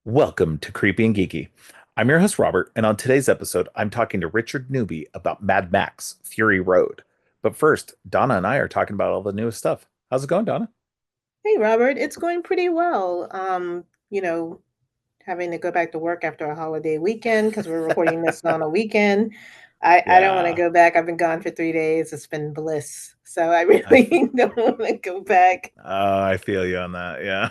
Welcome to Creepy and Geeky. I'm your host, Robert, and on today's episode, I'm talking to Richard Newby about Mad Max Fury Road. But first, Donna and I are talking about all the newest stuff. How's it going, Donna? Hey Robert, it's going pretty well. Having to go back to work after a holiday weekend because we're recording this on a weekend. I don't want to Yeah. go back. I've been gone for 3 days. It's been bliss. So I I f- really don't want to go back. I feel you on that. Yeah.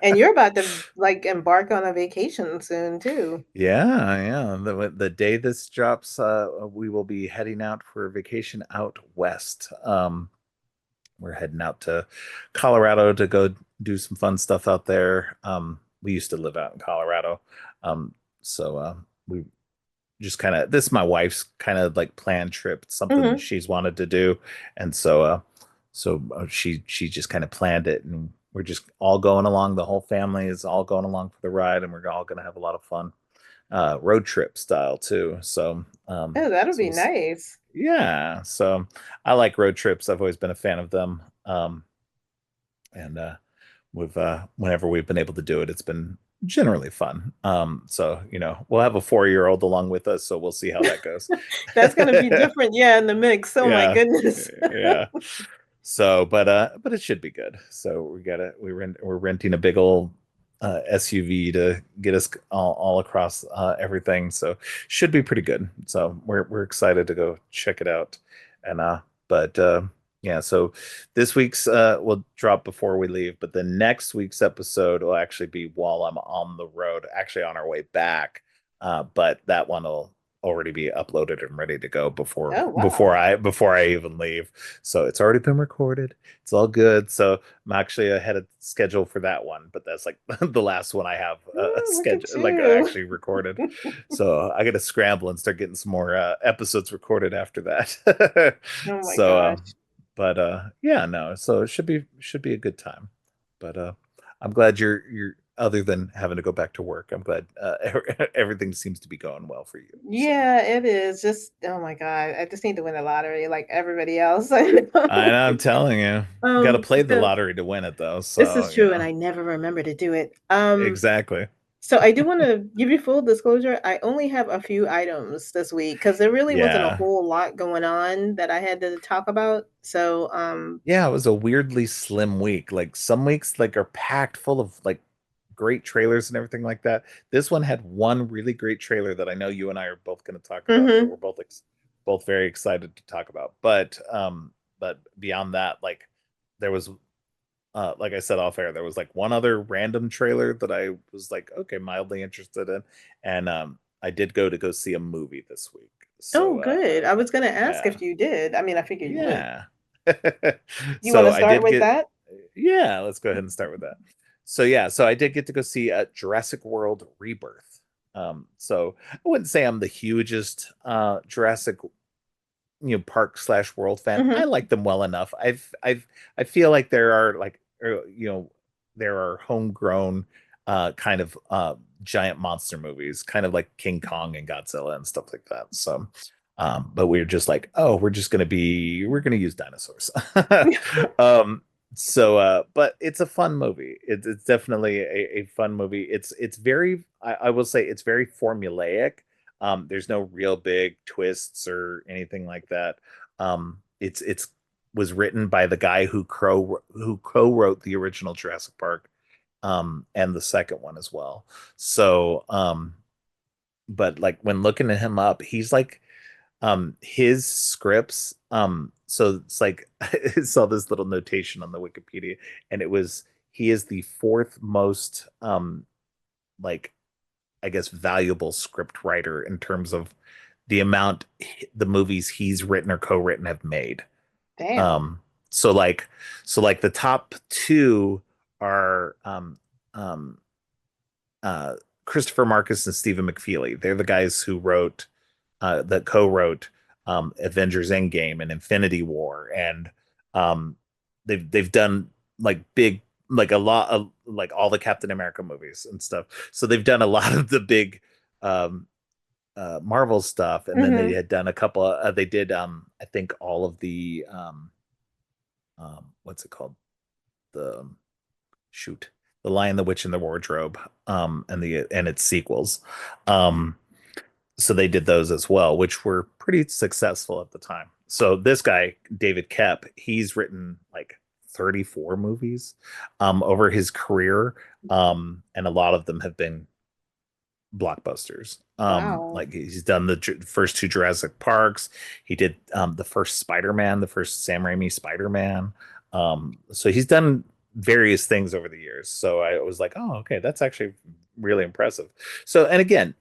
And you're about to like embark on a vacation soon too. Yeah. The day this drops, we will be heading out for a vacation out west. We're heading out to Colorado to go do some fun stuff out there. We used to live out in Colorado. So we just kind of, this is my wife's kind of like planned trip. It's something Hmm. she's wanted to do. And so she just kind of planned it, and we're just all going along. The whole family is all going along for the ride, and we're all going to have a lot of fun, road trip style too. Oh, that'll So be we'll, nice. yeah, so I like road trips. I've always been a fan of them. And we've whenever we've been able to do it, it's been generally fun. So we'll have a 4-year-old along with us, so we'll see how that goes. That's gonna be different, yeah, in the mix. Oh my Yeah, goodness. yeah. So, but it should be good. So we're renting a big old SUV to get us all across everything. So should be pretty good. So we're excited to go check it out. And but yeah, so this week's will drop before we leave, but the next week's episode will actually be while I'm on the road, actually on our way back. But that one will already be uploaded and ready to go before Oh before wow. I before I even leave. So it's already been recorded. It's all good. So I'm actually ahead of schedule for that one, but that's like the last one I have Look at schedule, like you. actually recorded. So I got to scramble and start getting some more episodes recorded after that. Oh my so, gosh. but yeah, no. So it should be a good time. But I'm glad you're other than having to go back to work. I'm glad everything seems to be going well for you. So. Yeah, it is. Just oh my God. I just need to win the lottery like everybody else. I know. I'm telling you, got to play the So lottery to win it, though. this So, is true, and I never remember to do it. exactly. So I do want to give you full disclosure. I only have a few items this week because there really wasn't a Yeah. whole lot going on that I had to talk about. So Yeah, it was a weirdly slim week. Like some weeks like are packed full of like great trailers and everything like that. This one had one really great trailer that I know you and I are both going to talk about, that mhm. we're both very excited to talk about. But beyond that, like there was like I said off air, there was like one other random trailer that I was like, okay, mildly interested in. And I did go see a movie this week. Oh, So good. I was gonna ask yeah. if you did. I mean, I figured you would. Yeah. You want So to I start did with get, that? yeah, let's go ahead and start with that. So yeah, so I did get to go see Jurassic World Rebirth. So I wouldn't say I'm the hugest Jurassic park slash world fan. I Hmm. like them well enough. I feel like there are like there are homegrown kind of giant monster movies, kind of like King Kong and Godzilla and stuff like that. So but we're just like, oh, we're gonna use dinosaurs. um but it's a fun movie. It's definitely a fun movie. It's very, I will say it's very formulaic. There's no real big twists or anything like that. It's was written by the guy who co-wrote the original Jurassic Park, and the second one as well. So, but like when looking at him up, he's like, his scripts, so it's like I saw this little notation on the Wikipedia, and it was he is the fourth most like I guess valuable script writer in terms of the amount the movies he's written or co-written have made. Damn. Um, so like the top two are um, uh, Christopher Marcus and Stephen McFeely. They're the guys who wrote that co-wrote Avengers Endgame and Infinity War, and um, they've done like big, like a lot of like all the Captain America movies and stuff. So they've done a lot of the big um, Marvel stuff, and then they Hmm. had done a couple. They did I think all of the what's it called, the shoot The Lion, the Witch, and the Wardrobe, and its sequels. Um, so they did those as well, which were pretty successful at the time. So this guy, David Kep, he's written like 34 movies over his career, and a lot of them have been blockbusters. Wow. Like he's done the first two Jurassic Parks. He did the first Spider-Man, the first Sam Raimi Spider-Man. So he's done various things over the years. So I was like, oh, okay, that's actually really impressive. So, and again,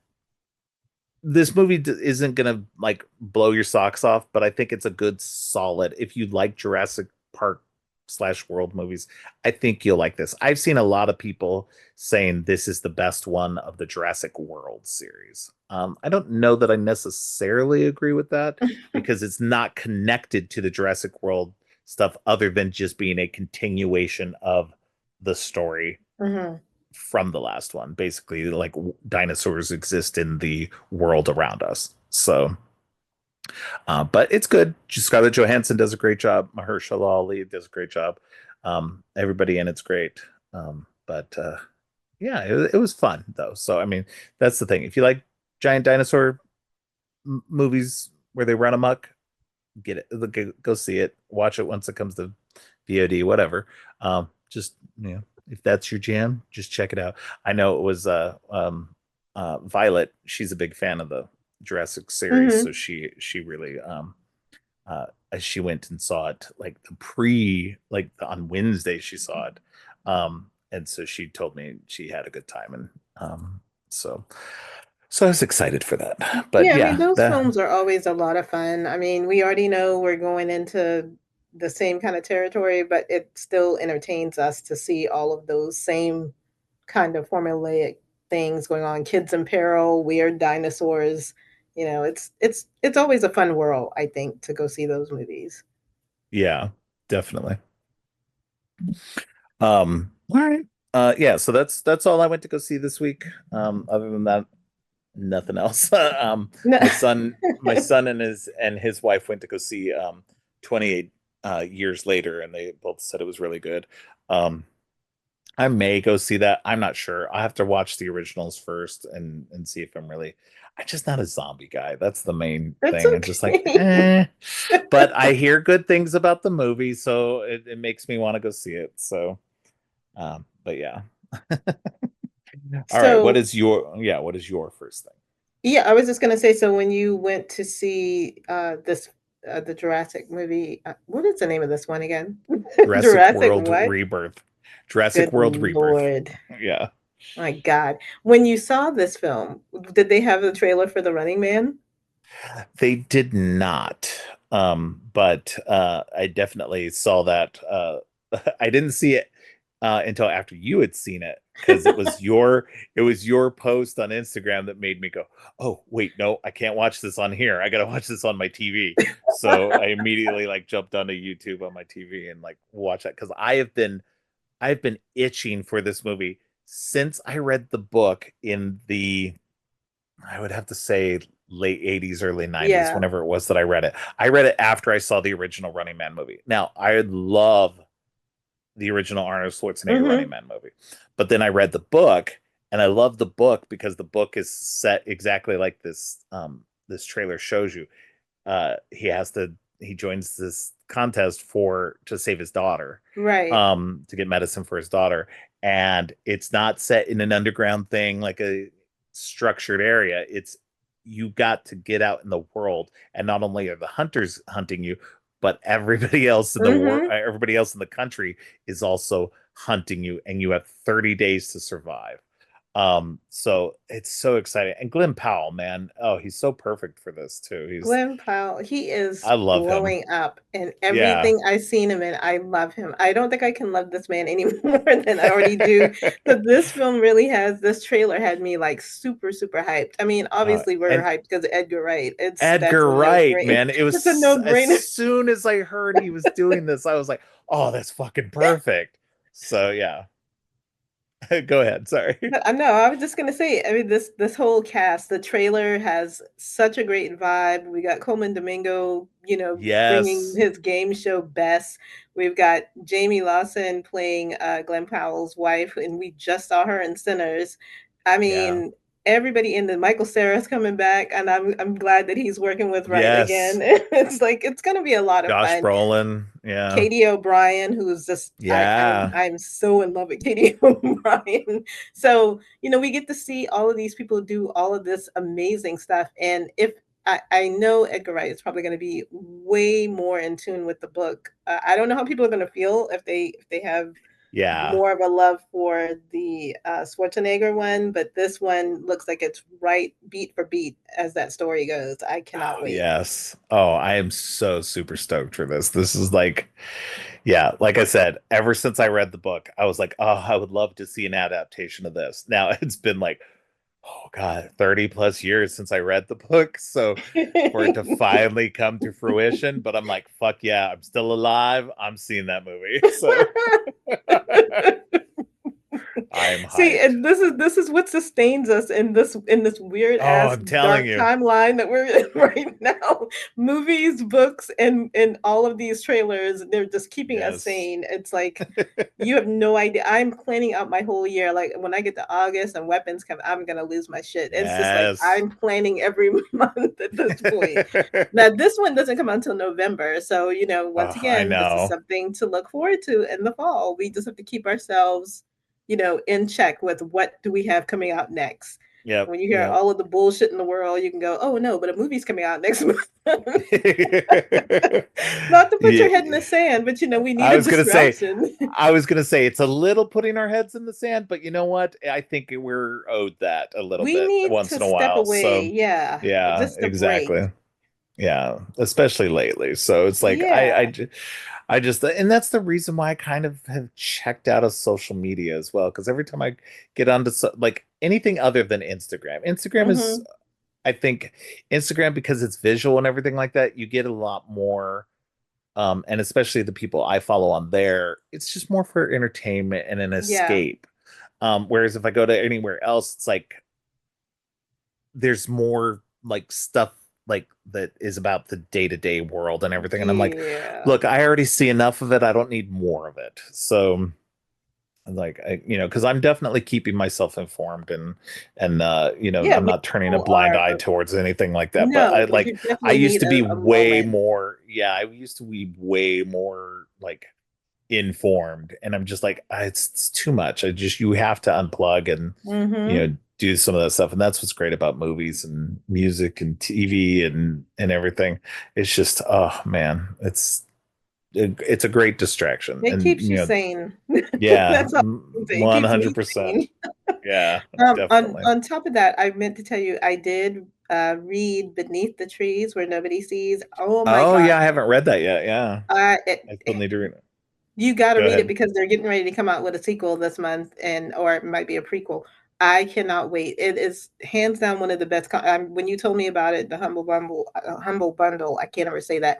this movie isn't gonna like blow your socks off, but I think it's a good solid. If you like Jurassic Park slash World movies, I think you'll like this. I've seen a lot of people saying this is the best one of the Jurassic World series. I don't know that I necessarily agree with that because it's not connected to the Jurassic World stuff other than just being a continuation of the story Hmm. from the last one. Basically, like dinosaurs exist in the world around us. So, but it's good. Scarlett Johansson does a great job. Mahershala Ali does a great job. Everybody in it's great. But yeah, it was fun though. So I mean, that's the thing. If you like giant dinosaur movies where they run amok, get it. Go see it. Watch it once it comes to VOD, whatever. Just if that's your jam, just check it out. I know it was Violet. She's a big fan of the Jurassic series, so Hmm. she really uh she went and saw it like the pre like on Wednesday she saw it. And so she told me she had a good time and so so I was excited for that. But Yeah, I mean, yeah, those that films are always a lot of fun. I mean, we already know we're going into the same kind of territory, but it still entertains us to see all of those same kind of formulaic things going on. Kids in peril, weird dinosaurs. You know, it's always a fun world, I think, to go see those movies. yeah, definitely. All right. Yeah, so that's all I went to go see this week. Other than that, nothing else. No. My son and his wife went to go see 28 years later, and they both said it was really good. Um, I may go see that. I'm not sure. I have to watch the originals first and see if I'm just not a zombie guy. That's the main That's thing. I'm just like, okay. eh. But I hear good things about the movie, so it makes me want to go see it. So but yeah. All right. So, What is your first thing? yeah, I was just gonna say, so when you went to see this the Jurassic movie, what is the name of this one again? Jurassic Jurassic World what? Rebirth. Jurassic Good World Rebirth. Lord. Yeah. My God. When you saw this film, did they have the trailer for The Running Man? They did not. But I definitely saw that. I didn't see it until after you had seen it because it was your post on Instagram that made me go, oh wait, no, I can't watch this on here. I gotta watch this on my TV. So I immediately like jumped onto YouTube on my TV and like watch that because I've been itching for this movie since I read the book in the I would have to say late 80s, early 90s, Yeah. whenever it was that I read it. I read it after I saw the original Running Man movie. Now, I love the original Arnold Schwarzenegger Running Mhm. Man movie. But then I read the book and I love the book because the book is set exactly like this trailer shows you. He joins this contest for to save his daughter, Right. to get medicine for his daughter, and it's not set in an underground thing like a structured area. It's you got to get out in the world, and not only are the hunters hunting you, but Mhm. everybody else in the country is also hunting you, and you have 30 days to survive. So it's so exciting. And Glenn Powell, man, oh, he's so perfect for this too. Glenn Powell, he is I love him. blowing up in Yeah. everything I've seen him in. I love him. I don't think I can love this man any more than I already do. But this film really has this trailer had me like super, super hyped. I mean, obviously we're And hyped because of Edgar Wright. That's Edgar a Wright, no-brainer. man, it It's a was as no-brainer. soon as I heard he was doing this, I was like, oh, that's fucking perfect. So yeah. Go ahead. Sorry. I know. I was just gonna say. I mean, this whole cast. The trailer has such a great vibe. We got Coleman Domingo, bringing Yes. his game show best. We've got Jamie Lawson playing Glenn Powell's wife, and we just saw her in Sinners. I Yeah. mean, everybody in the Michael Cera's coming back, and I'm glad that he's working with Wright again. Yes. It's like it's gonna be a lot of Josh fun. Brolin. Yeah. Katie O'Brien, who's just Yeah. I'm so in love with Katie O'Brien. So, we get to see all of these people do all of this amazing stuff. And if I know Edgar Wright is probably going to be way more in tune with the book. I don't know how people are going to feel if they have Yeah. more of a love for the Schwarzenegger one, but this one looks like it's right beat for beat as that story goes. I cannot Oh, wait. yes. Oh, I am so super stoked for this. This is like, yeah, like I said, ever since I read the book, I was like, oh, I would love to see an adaptation of this. Now it's been like, oh God, 30 plus years since I read the book. So for it to finally come to fruition, but I'm like, fuck yeah, I'm still alive. I'm seeing that movie. So I'm See, hyped. and this is what sustains us in this weird Oh, ass I'm telling dark you. timeline that we're in right now. Movies, books, and all of these trailers, they're just keeping us Yes. sane. It's like you have no idea. I'm planning out my whole year. Like when I get to August and weapons come, I'm gonna lose my shit. It's just like Yes. I'm planning every month at this point. Now this one doesn't come out until November, so once Oh, I again, this is know. something to look forward to in the fall. We just have to keep ourselves in check with what do we have coming out next. Yep. When you hear Yep. all of the bullshit in the world, you can go, oh no, but a movie's coming out next month. Not to put Yeah. your head in the sand, but we need I a was gonna say, distraction. it's a little putting our heads in the sand, but you know what? I think we're owed that a little We bit need once to in a step while. away. So Yeah. yeah, Just a break. exactly. Yeah, especially lately. So it's like Yeah. I just, and that's the reason why I kind of have checked out of social media as well. Because every time I get onto like anything other than Instagram, Instagram is, Hmm. I think, Instagram because it's visual and everything like that. You get a lot more, and especially the people I follow on there. It's just more for entertainment and an Yeah. escape. Whereas if I go to anywhere else, it's like there's more like stuff like that is about the day-to-day world and everything, and I'm like, Yeah. look, I already see enough of it. I don't need more of it. So like because I'm definitely keeping myself informed, and Yeah. I'm We not turning a all blind eye are. towards anything like that, but No, but you I definitely used need to be a way moment. more, yeah, I used to be way more like informed, and I'm just like, it's too much. I just, you have to unplug and Hmm. do some of that stuff. And that's what's great about movies and music and TV and everything. It's just, oh man, it's a great distraction. It And keeps you sane. yeah, That's all I can say. It keeps me 100%. sane. Yeah, On definitely. on top of that, I meant to tell you, I did read Beneath the Trees Where Nobody Sees. Oh my Oh gosh. yeah, I haven't read that yet. Yeah, I it, I still need to read it. you got to Go read it ahead. because they're getting ready to come out with a sequel this month, and or it might be a prequel. I cannot wait. It is hands down one of the best. When you told me about it, the Humble Bundle. I can't ever say that.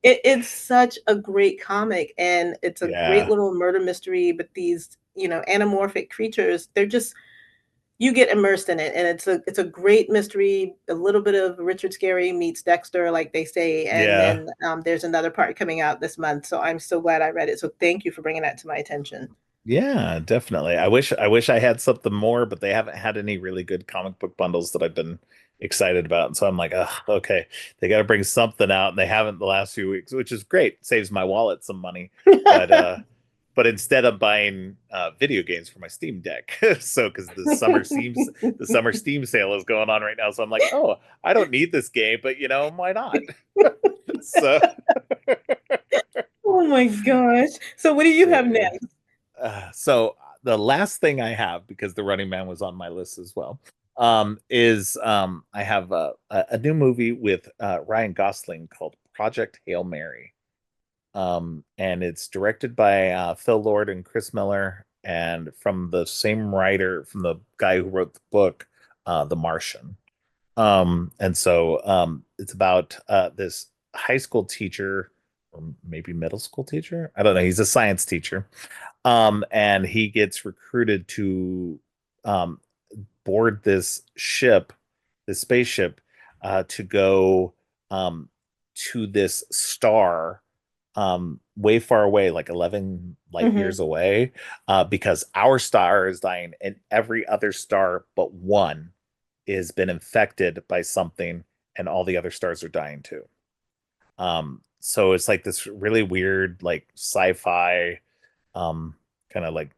It's such a great comic, and it's a great Yeah, little murder mystery. But these, anamorphic creatures, they're just you get immersed in it, and it's a great mystery. A little bit of Richard Scarry meets Dexter, like they say, and yeah. then there's another part coming out this month. So I'm so glad I read it. So thank you for bringing that to my attention. Yeah, definitely. I wish I had something more, but they haven't had any really good comic book bundles that I've been excited about. And so I'm like, oh, okay, they got to bring something out, and they haven't the last few weeks, which is great. Saves my wallet some money. But instead I'm buying video games for my Steam Deck. So because the summer Steam sale is going on right now. So I'm like, oh, I don't need this game, but why not? So Oh my gosh! So what do you so have yeah. next? The last thing I have, because the Running Man was on my list as well, is I have a new movie with Ryan Gosling called Project Hail Mary, and it's directed by Phil Lord and Chris Miller, and from the same writer, from the guy who wrote the book, The Martian. And so it's about this high school teacher. or maybe middle school teacher. I don't know. He's a science teacher. And he gets recruited to um, board this ship, this spaceship, to go um, to this star way far away, like 11 light Hmm. years away, because our star is dying and every other star but one has been infected by something, and all the other stars are dying too. So it's like this really weird, like sci-fi, um, kind of like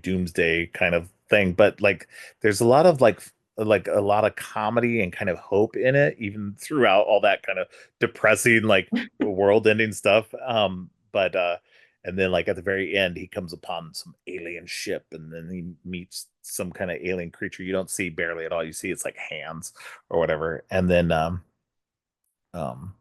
doomsday kind of thing, but like there's a lot of like a lot of comedy and kind of hope in it, even throughout all that kind of depressing like world ending stuff. But and then like at the very end he comes upon some alien ship, and then he meets some kind of alien creature you don't see barely at all. You see it's like hands or whatever. And then um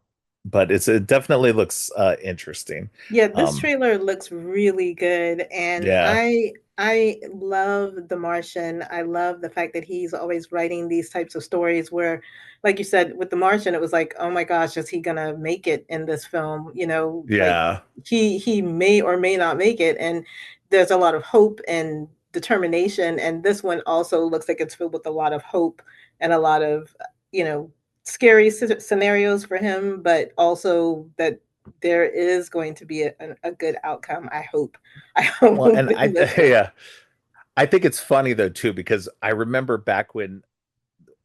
but it definitely looks interesting. Yeah, this um trailer looks really good, and yeah, I love The Martian. I love the fact that he's always writing these types of stories where, like you said, with The Martian, it was like, oh my gosh, is he gonna make it in this film? You know, like yeah. he may or may not make it, and there's a lot of hope and determination. And this one also looks like it's filled with a lot of hope and a lot of, you know, scary scenarios for him, but also that there is going to be a good outcome. I hope. I hope Well, and in I this one. yeah, I think it's funny though too, because I remember back when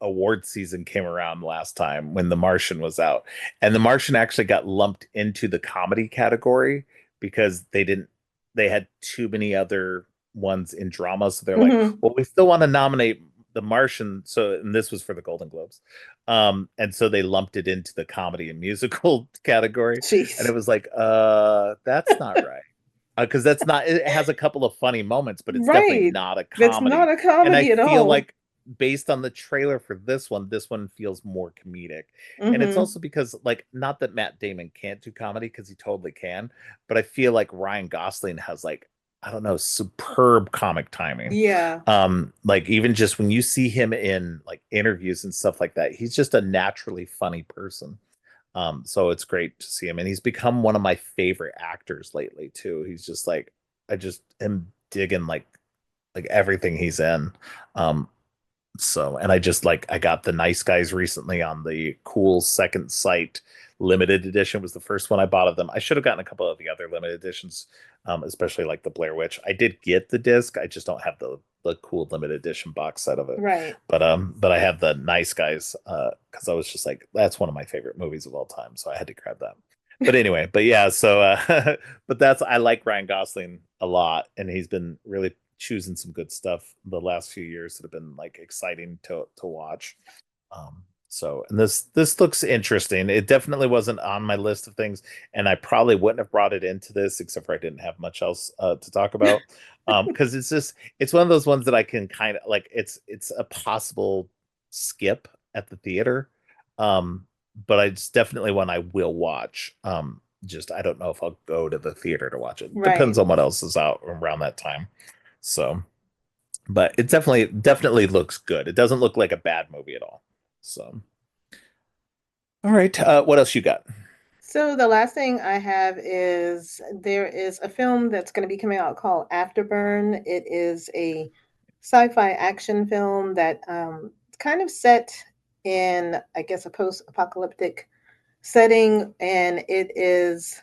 award season came around last time when The Martian was out, and The Martian actually got lumped into the comedy category because they had too many other ones in drama, so they're like, Hmm. well, we still want to nominate The Martian, so and this was for the Golden Globes. And so they lumped it into the comedy and musical category, and it Jeez. was like, that's not right. Because that's not, it has a couple of funny moments, but it's definitely Right. not a That's not comedy. a And I comedy at feel all. like based on the trailer for this one feels more comedic. And it's Hmm. also because like not that Matt Damon can't do comedy, because he totally can, but I feel like Ryan Gosling has like, I don't know, superb comic timing. Yeah. Like even just when you see him in like interviews and stuff like that, he's just a naturally funny person. So it's great to see him, and he's become one of my favorite actors lately too. He's just like, I just am digging like everything he's in. Um, so, and I just like, I got the Nice Guys recently on the cool second sight limited edition. Was the first one I bought of them. I should have gotten a couple of the other limited editions, especially like the Blair Witch. I did get the disc. I just don't have the cool limited edition box set of it. Right. But I have the Nice Guys because I was just like, that's one of my favorite movies of all time, so I had to grab that. But anyway, but yeah, so but that's, I like Ryan Gosling a lot, and he's been really choosing some good stuff the last few years that have been like exciting to watch. So, and this looks interesting. It definitely wasn't on my list of things, and I probably wouldn't have brought it into this except for I didn't have much else to talk about. Because it's just, it's one of those ones that I can kind of like, it's a possible skip at the theater. But it's definitely one I will watch. Just I don't know if I'll go to the theater to watch it. Depends Right. on what else is out around that time. So, but it definitely looks good. It doesn't look like a bad movie at all. So, all right, what else you got? So the last thing I have is there is a film that's going to be coming out called Afterburn. It is a sci-fi action film that it's kind of set in, I guess, a post-apocalyptic setting, and it is,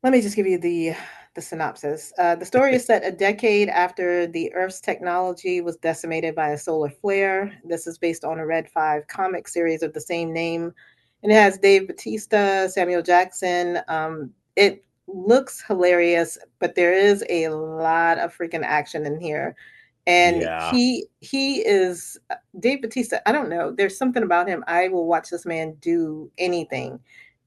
let me just give you the synopsis. The story is set a decade after the Earth's technology was decimated by a solar flare. This is based on a Red 5 comic series of the same name, and it has Dave Bautista, Samuel Jackson. It looks hilarious, but there is a lot of freaking action in here. And Yeah. he is Dave Bautista. I don't know. There's something about him. I will watch this man do anything,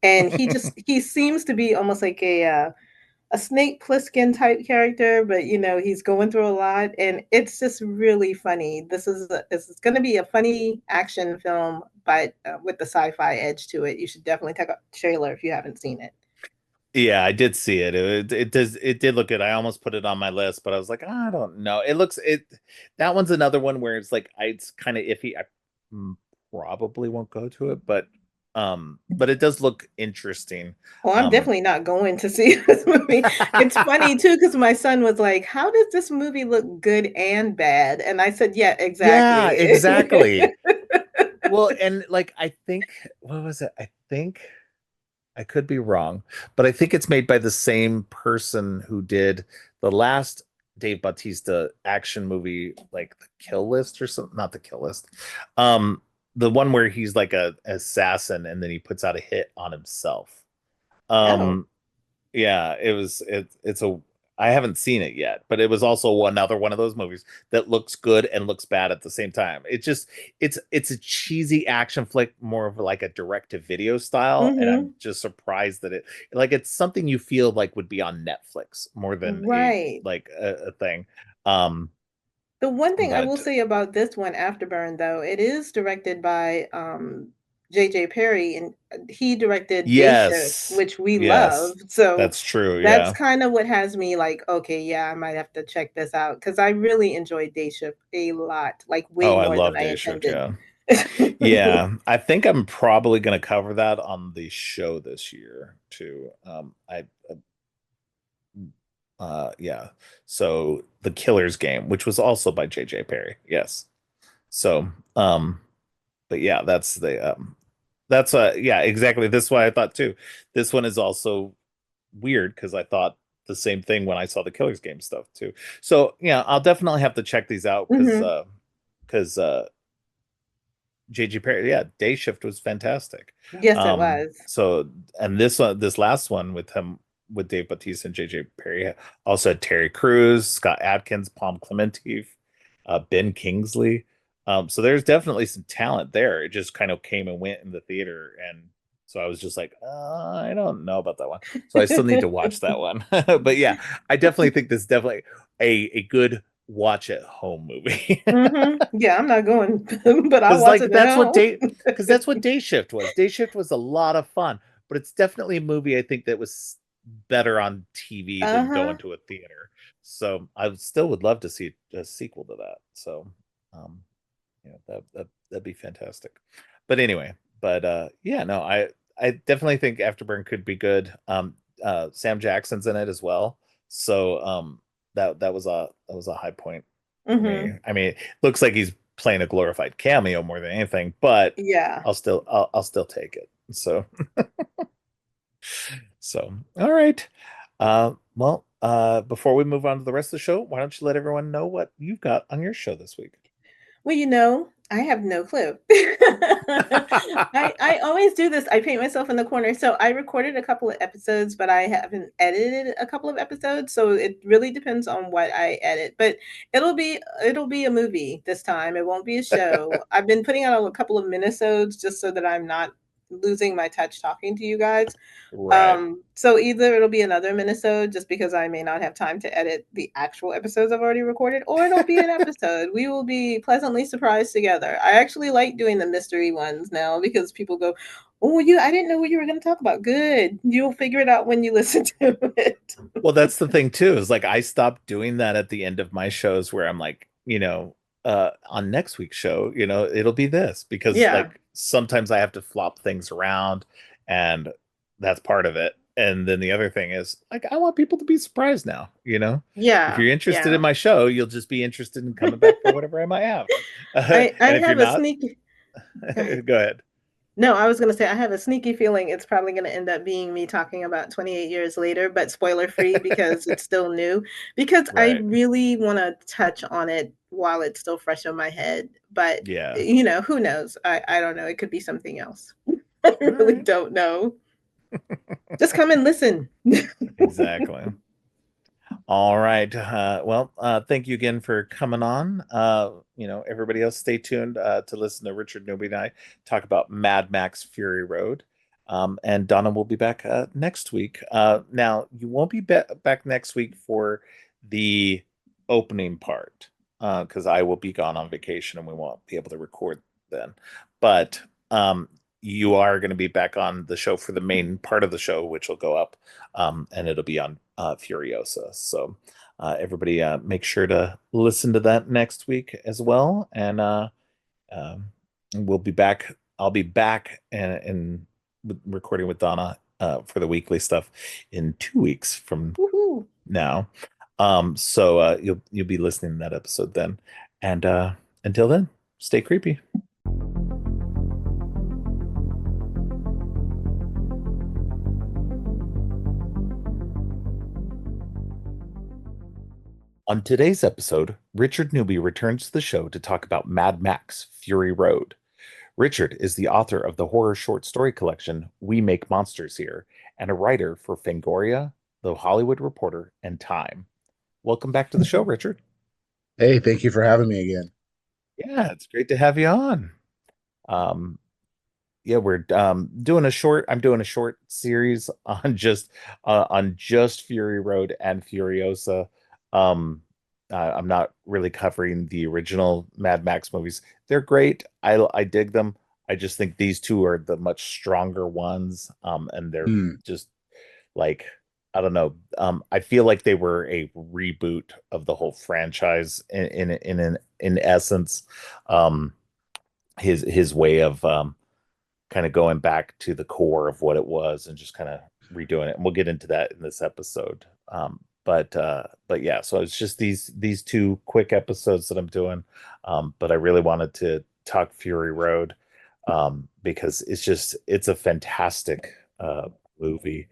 and he seems to be almost like a Snake Plissken type character, but you know he's going through a lot, and it's just really funny. This is going to be a funny action film, but with the sci-fi edge to it. You should definitely check out the trailer if you haven't seen it. Yeah, I did see it. It did look good. I almost put it on my list, but I was like, I don't know. It looks it That one's another one where it's like it's kind of iffy. I probably won't go to it, but But it does look interesting. Oh, I'm Um, definitely not going to see this movie. It's funny too because my son was like, "How does this movie look good and bad?" And I said, "Yeah, yeah, exactly." exactly. Well, and like I think what was it? I think I could be wrong, but I think it's made by the same person who did the last Dave Bautista action movie, like The Kill List or something. Not The Kill List. Um, the one where he's like a assassin and then he puts out a hit on himself. Oh. Um, yeah, it's a I haven't seen it yet, but it was also another one of those movies that looks good and looks bad at the same time. It's a cheesy action flick, more of like a direct to video style, and I'm Mhm. just surprised that it's something you feel like would be on Netflix more than Right. a thing. Um, The one thing I will but say about this one, Afterburn, though, it is directed by, JJ Perry, and, he directed Day Shift, yes, which we yes, love, so that's true. that's Yeah. kinda what has me like, "Okay, yeah, I might have to check this out because I really enjoyed Day Shift a lot, like, way Oh, I more than love I Day Shift. intended." Yeah. Yeah, I think I'm probably going to cover that on the show this year too. Yeah. So The Killer's Game, which was also by J.J. Perry. Yes. So, but yeah, yeah, exactly. This is why I thought too. This one is also weird because I thought the same thing when I saw the Killer's Game stuff too. So yeah, I'll definitely have to check these out Mhm. because JG Perry, yeah, Day Shift was fantastic. Yes, it was. So and this last one with him with Dave Bautista and JJ Perry also had Terry Crews, Scott Adkins, Palm Clemente, Ben Kingsley. So there's definitely some talent there. It just kind of came and went in the theater, and so I was just like, I don't know about that one. So I still need to watch that one. But yeah, I definitely think this is definitely a good watch at home movie. Mhm. Yeah, I'm not going, but I'll Because watch it now. that's what Day Shift was. Day Shift was a lot of fun, but it's definitely a movie I think that was better on TV than going Uh-huh. to a theater. So I still would love to see a sequel to that. So um that'd be fantastic. But anyway, yeah, no, I definitely think Afterburn could be good. Sam Jackson's in it as well. So that was a high point for me. Mhm. I mean, it looks like he's playing a glorified cameo more than anything, but Yeah. I'll still take it. So all right. Before we move on to the rest of the show, why don't you let everyone know what you've got on your show this week? Well, I have no clue. I always do this. I paint myself in the corner. So I recorded a couple of episodes, but I haven't edited a couple of episodes. So it really depends on what I edit. But it'll be a movie this time. It won't be a show. I've been putting out a couple of minisodes just so that I'm not losing my touch talking to you guys. Right. So either it'll be another minisode just because I may not have time to edit the actual episodes I've already recorded, or it'll be an episode. We will be pleasantly surprised together. I actually like doing the mystery ones now because people go, "Oh, I didn't know what you were going to talk about." Good. You'll figure it out when you listen to it. Well, that's the thing too, is like I stopped doing that at the end of my shows where I'm like, on next week's show, it'll be this because Yeah. like sometimes I have to flop things around and that's part of it. And then the other thing is like I want people to be surprised now. If Yeah. you're interested in Yeah. my show, you'll just be interested in coming back for whatever I might have. I And if you're have a not, sneaky go ahead. go ahead. No, I was gonna say I have a sneaky feeling it's probably gonna end up being me talking about 28 years later, but spoiler free because it's still new. Because I Right. really wanna touch on it while it's still fresh on my head. But Yeah. who knows? I don't know. It could be something else. I All really right. don't know. Just come and listen. Exactly. All right. Thank you again for coming on. Everybody else, stay tuned to listen to Richard Newby and I talk about Mad Max Fury Road. And Donna will be back next week. Now, you won't be back next week for the opening part because I will be gone on vacation and we won't be able to record then. But you are going to be back on the show for the main part of the show, which will go up and it'll be on Furiosa. So everybody make sure to listen to that next week as well. And we'll be back I'll be back and recording with Donna for the weekly stuff in 2 weeks from Woohoo! now. So you'll be listening to that episode then. And until then, stay creepy. On today's episode, Richard Newby returns to the show to talk about Mad Max Fury Road. Richard is the author of the horror short story collection We Make Monsters Here and a writer for Fangoria, The Hollywood Reporter, and Time. Welcome back to the show, Richard. Hey, thank you for having me again. Yeah, it's great to have you on. Um, yeah, we're doing a short. I'm doing a short series on just Fury Road and Furiosa. I'm not really covering the original Mad Max movies. They're great. I dig them. I just think these two are the much stronger ones. And they're Hmm. just like I don't know. I feel like they were a reboot of the whole franchise in essence. Um, his way of kind of going back to the core of what it was and just kind of redoing it. And we'll get into that in this episode. But yeah, so it's just these two quick episodes that I'm doing. But I really wanted to talk Fury Road because it's a fantastic movie.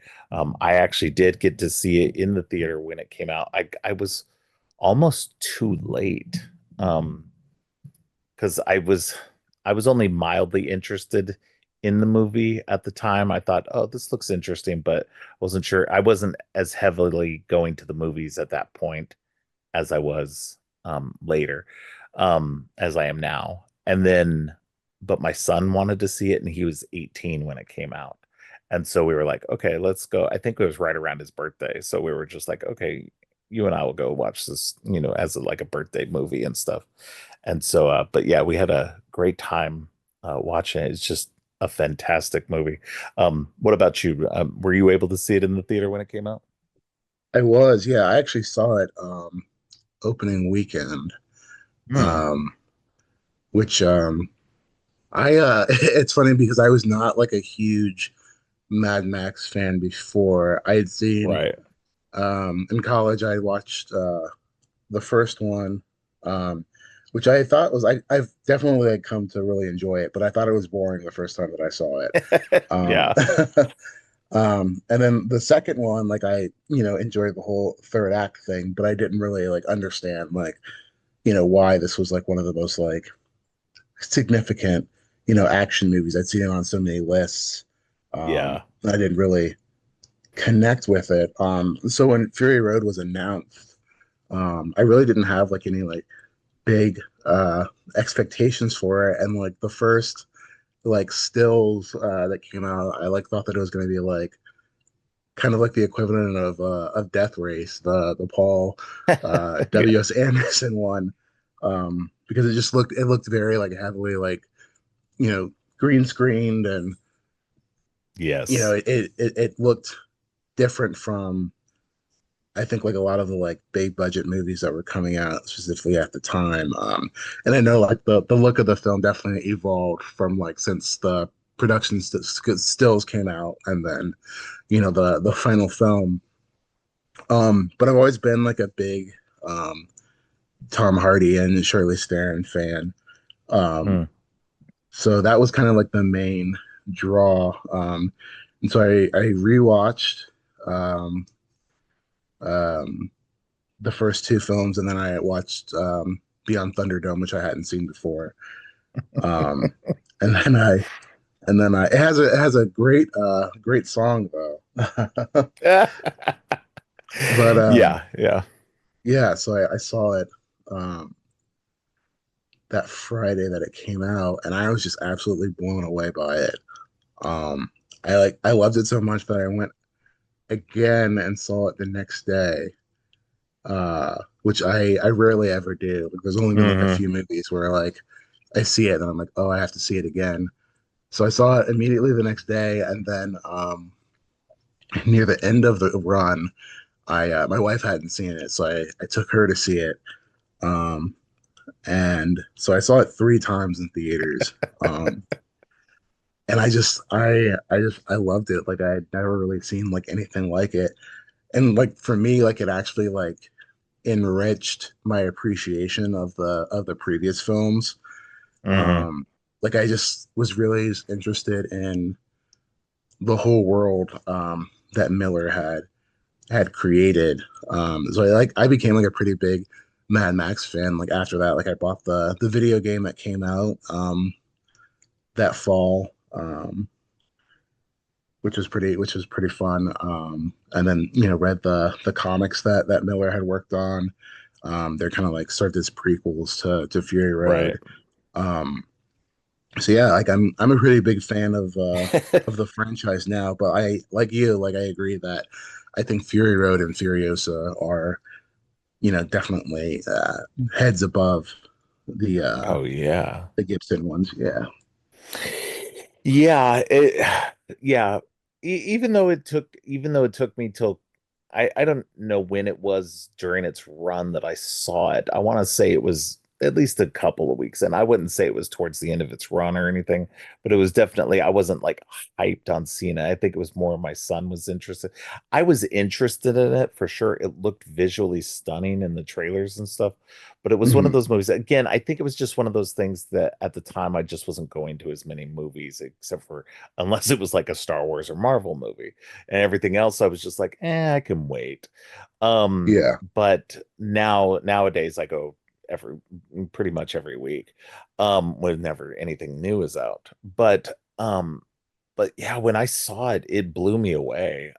I actually did get to see it in the theater when it came out. I was almost too late. Because I was only mildly interested in the movie at the time. I thought, oh, this looks interesting, but wasn't sure. I wasn't as heavily going to the movies at that point as I was later, as I am now. And then, but my son wanted to see it, and he was 18 when it came out. And so we were like, okay, let's go. I think it was right around his birthday. So we were just like, okay, you and I will go watch this, as like a birthday movie and stuff. And so, but yeah, we had a great time watching it. It's just a fantastic movie. What about you? Were you able to see it in the theater when it came out? I was, yeah, I actually saw it opening weekend. Hmm. Um, which I it's funny because I was not like a huge Mad Max fan before. I had seen Right. in college I watched the first one, um, which I thought was I've definitely like, come to really enjoy it, but I thought it was boring the first time that I saw it. Um, Yeah. and then the second one, like I, enjoyed the whole third act thing, but I didn't really like understand like, why this was like one of the most like significant, action movies. I'd seen it on so many lists. Yeah. I didn't really connect with it. So when Fury Road was announced, I really didn't have like any like big expectations for it. And like the first like stills that came out, I like thought that it was going to be like kind of like the equivalent of Death Race, the Paul Yeah. W.S. Anderson one, because it looked very like heavily like green screened, and Yes. it looked different from I think like a lot of the like big budget movies that were coming out specifically at the time. And I know like the look of the film definitely evolved from like since the stills came out, and then the final film. But I've always been like a big um, Tom Hardy and Charlize Theron fan. Um, Hmm. so that was kind of like the main draw. And so I rewatched um, um, the first two films, and then I watched Beyond Thunderdome, which I hadn't seen before. Um, and then it has a great song though. But Yeah. Yeah. yeah, so I saw it um, that Friday that it came out, and I was just absolutely blown away by it. Um, I loved it so much that I went again and saw it the next day, which I rarely ever do. Like, there's only been like a Hmm. few movies where like I see it and I'm like, oh, I have to see it again. So I saw it immediately the next day, and then near the end of the run, I my wife hadn't seen it, so I took her to see it. Um, and so I saw it three times in theaters. Um, and I loved it. Like I had never really seen like anything like it. And like for me, like it actually like enriched my appreciation of the previous films. Hmm. Um, like I just was really interested in the whole world that Miller had created. So I became like a pretty big Mad Max fan. Like after that, like I bought the video game that came out that fall, which was pretty fun. And then read the comics that Miller had worked on. They're kind of like served as prequels to Fury Right. Road. Um, so yeah, like I'm a really big fan of the franchise now, but I like you, like I agree that I think Fury Road and Furiosa are, definitely heads above the uh Oh yeah. the Gibson ones. Yeah. Yeah, yeah. Even though it took me till I don't know when it was during its run that I saw it. I want to say it was at least a couple of weeks, and I wouldn't say it was towards the end of its run or anything, but it was definitely I wasn't like hyped on seeing it. I think it was more my son was interested. I was interested in it for sure. It looked visually stunning in the trailers and stuff, but it was one of Hmm. those movies. Again, I think it was just one of those things that at the time I just wasn't going to as many movies, except for unless it was like a Star Wars or Marvel movie. And everything else, I was just like, I can wait. Yeah. But nowadays I go every pretty much every week, whenever anything new is out. But yeah, when I saw it, it blew me away.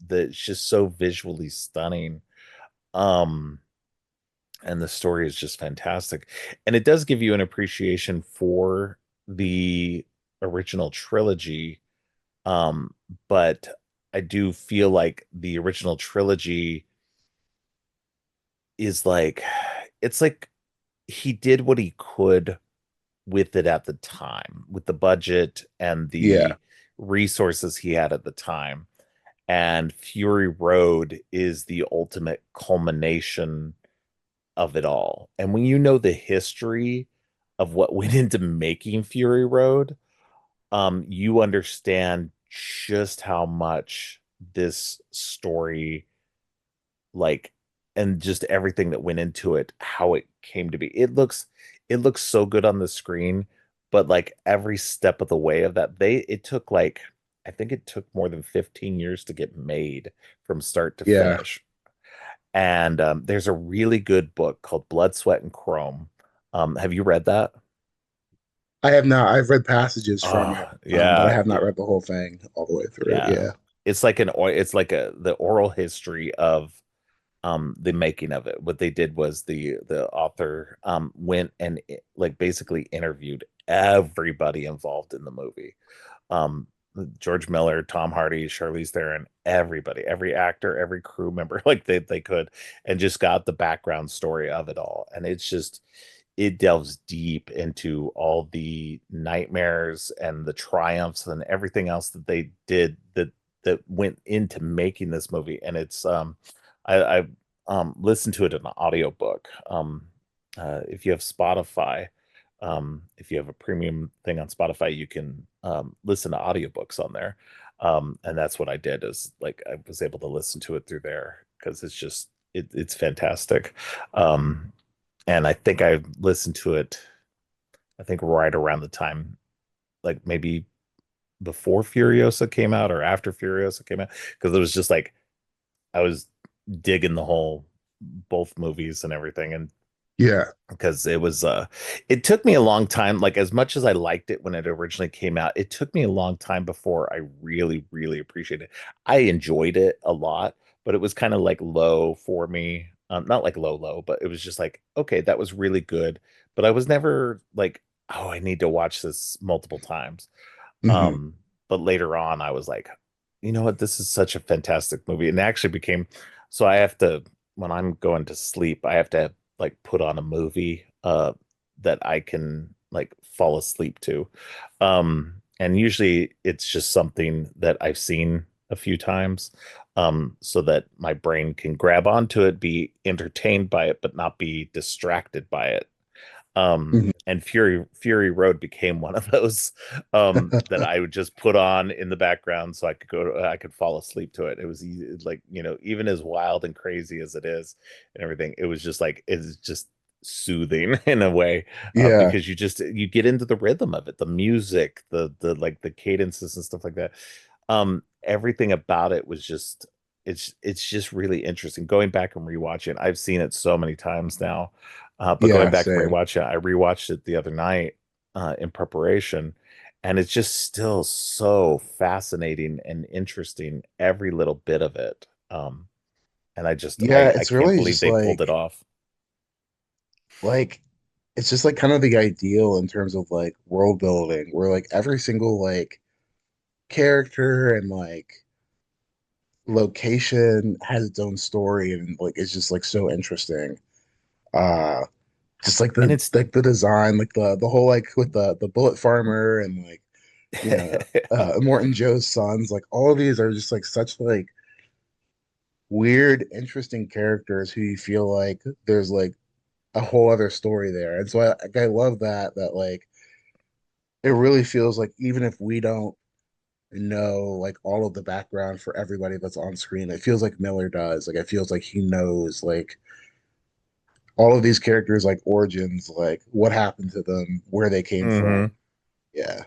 That it's just so visually stunning. Um, and the story is just fantastic. And it does give you an appreciation for the original trilogy. Um, but I do feel like the original trilogy is like it's like he did what he could with it at the time, with the budget and Yeah. the resources he had at the time. And Fury Road is the ultimate culmination of it all. And when you know the history of what went into making Fury Road, you understand just how much this story, like, and just everything that went into it, how it came to be. It looks so good on the screen, but like every step of the way of that, it took like I think it took more than 15 years to get made from start to Yeah. finish. And there's a really good book called Blood, Sweat, and Chrome. Have you read that? I have not. I've read passages from it, Oh, but I yeah, have not read the whole thing all the way through. yeah. Yeah. It's like the oral history of the making of it. What they did was the author went and like basically interviewed everybody involved in the movie. um George Miller, Tom Hardy, Charlize Theron, everybody, every actor, every crew member, like they could, and just got the background story of it all. And it's just it delves deep into all the nightmares and the triumphs and everything else that they did that went into making this movie. And it's I listened to it in an audiobook. If you have Spotify, if you have a premium thing on Spotify, you can listen to audiobooks on there. And that's what I did is like I was able to listen to it through there because it's fantastic. Um, and I think I listened to it, I think right around the time, like maybe before Furiosa came out or after Furiosa came out, because it was just like I was digging the whole both movies and everything. And Yeah. because it took me a long time, like as much as I liked it when it originally came out, it took me a long time before I really really appreciated it. I enjoyed it a lot, but it was kind of like low for me. Not like low, but it was just like, okay, that was really good, but I was never like, oh, I need to watch this multiple times. Hmm. um but later on I was like, you know what, this is such a fantastic movie. And it actually became, so I have to, when I'm going to sleep, I have to like put on a movie that I can like fall asleep to. And usually it's just something that I've seen a few times, so that my brain can grab onto it, be entertained by it, but not be distracted by it. Mhm. And Fury Road became one of those that I would just put on in the background so I could fall asleep to it. It was easy, like, even as wild and crazy as it is and everything, it was just like it's just soothing in a way, Yeah, because you get into the rhythm of it, the music, the like the cadences and stuff like that. Everything about it was just it's just really interesting. Going back and rewatching it, I've seen it so many times now. But going yeah, back and same. rewatching it, I rewatched it the other night in preparation, and it's just still so fascinating and interesting, every little bit of it. And Yeah, I it's can't really believe just they pulled it off. like it's just like kind of the ideal in terms of like world building, where like every single like character and like location has its own story and like it's just like so interesting. Uh just And it's like the design, like the whole like with the bullet farmer and like Morton Joe's sons, like all of these are just like such like weird, interesting characters who you feel like there's like a whole other story there. And so I love that like it really feels like even if we don't know like all of the background for everybody that's on screen, it feels like Miller does. Like it feels like he knows like all of these characters like origins, like what happened to them, where they came from. hmm Yeah.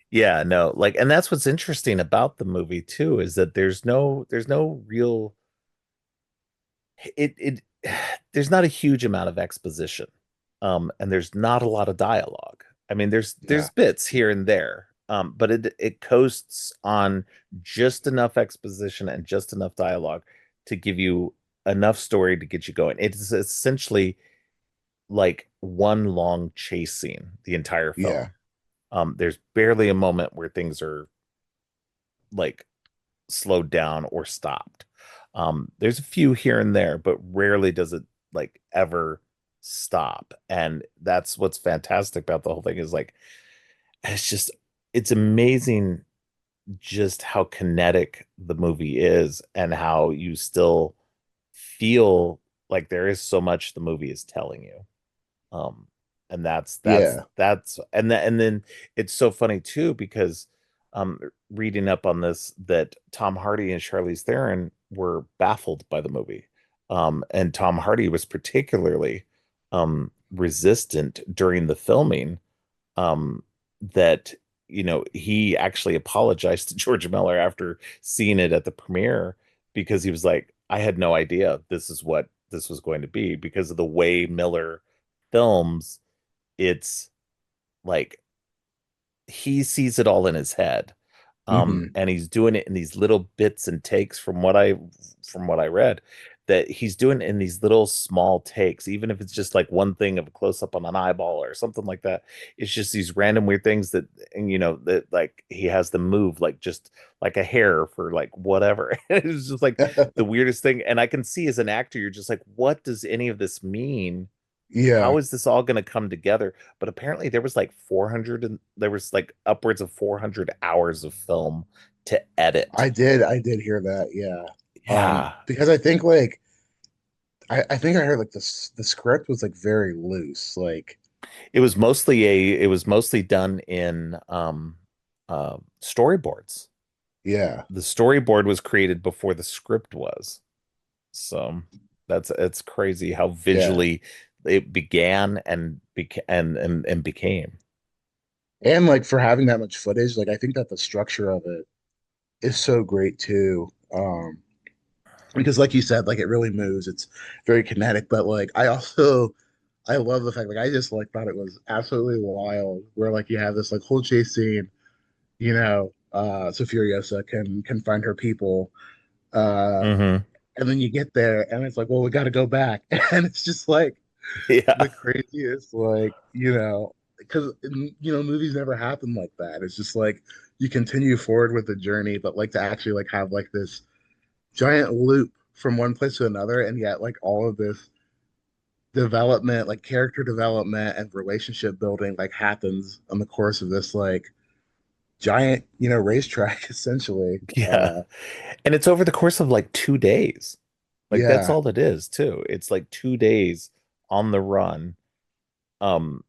Yeah, no, like, and that's what's interesting about the movie too, is that there's no real it there's not a huge amount of exposition. And there's not a lot of dialogue. I mean, Yeah. there's bits here and there. But it coasts on just enough exposition and just enough dialogue to give you enough story to get you going. It's essentially like one long chase scene the entire Yeah. film. There's barely a moment where things are like slowed down or stopped. There's a few here and there, but rarely does it like ever stop. And that's what's fantastic about the whole thing, is like it's just it's amazing just how kinetic the movie is, and how you still feel like there is so much the movie is telling you. Um, and Yeah. and then it's so funny too, because reading up on this, that Tom Hardy and Charlize Theron were baffled by the movie. And Tom Hardy was particularly resistant during the filming, that he actually apologized to George Miller after seeing it at the premiere, because he was like, I had no idea this is what this was going to be, because of the way Miller films. It's like he sees it all in his head. Hmm. And he's doing it in these little bits and takes, from what I read, that he's doing it in these little small takes, even if it's just like one thing of a close up on an eyeball or something like that. It's just these random weird things that, and that like he has them move like just like a hair for like whatever. It's just like the weirdest thing. And I can see, as an actor, you're just like, what does any of this mean? Yeah. How is this all going to come together? But apparently there was like 400, and there was like upwards of 400 hours of film to edit. I did hear that. Yeah. Yeah. Because I think like I think I heard like the script was like very loose. Like, It was mostly done in storyboards. yeah, The storyboard was created before the script was. So it's crazy how yeah. visually it began and became. And like for having that much footage, like I think that the structure of it is so great too. Because like you said, like it really moves. It's very kinetic, but like I love the fact like I just like thought it was absolutely wild where like you have this like whole chase scene, so Furiosa can find her people. Uh Hmm. and then you get there and it's like, well, we gotta go back. And it's just like Yeah. the craziest, like, because movies never happen like that. It's just like you continue forward with the journey, but like to actually like have like this giant loop from one place to another, and yet like all of this development, like character development and relationship building, like happens on the course of this like giant, racetrack essentially. Yeah. And it's over the course of like 2 days. Like that's Yeah, all it is, too. It's like 2 days on the run. um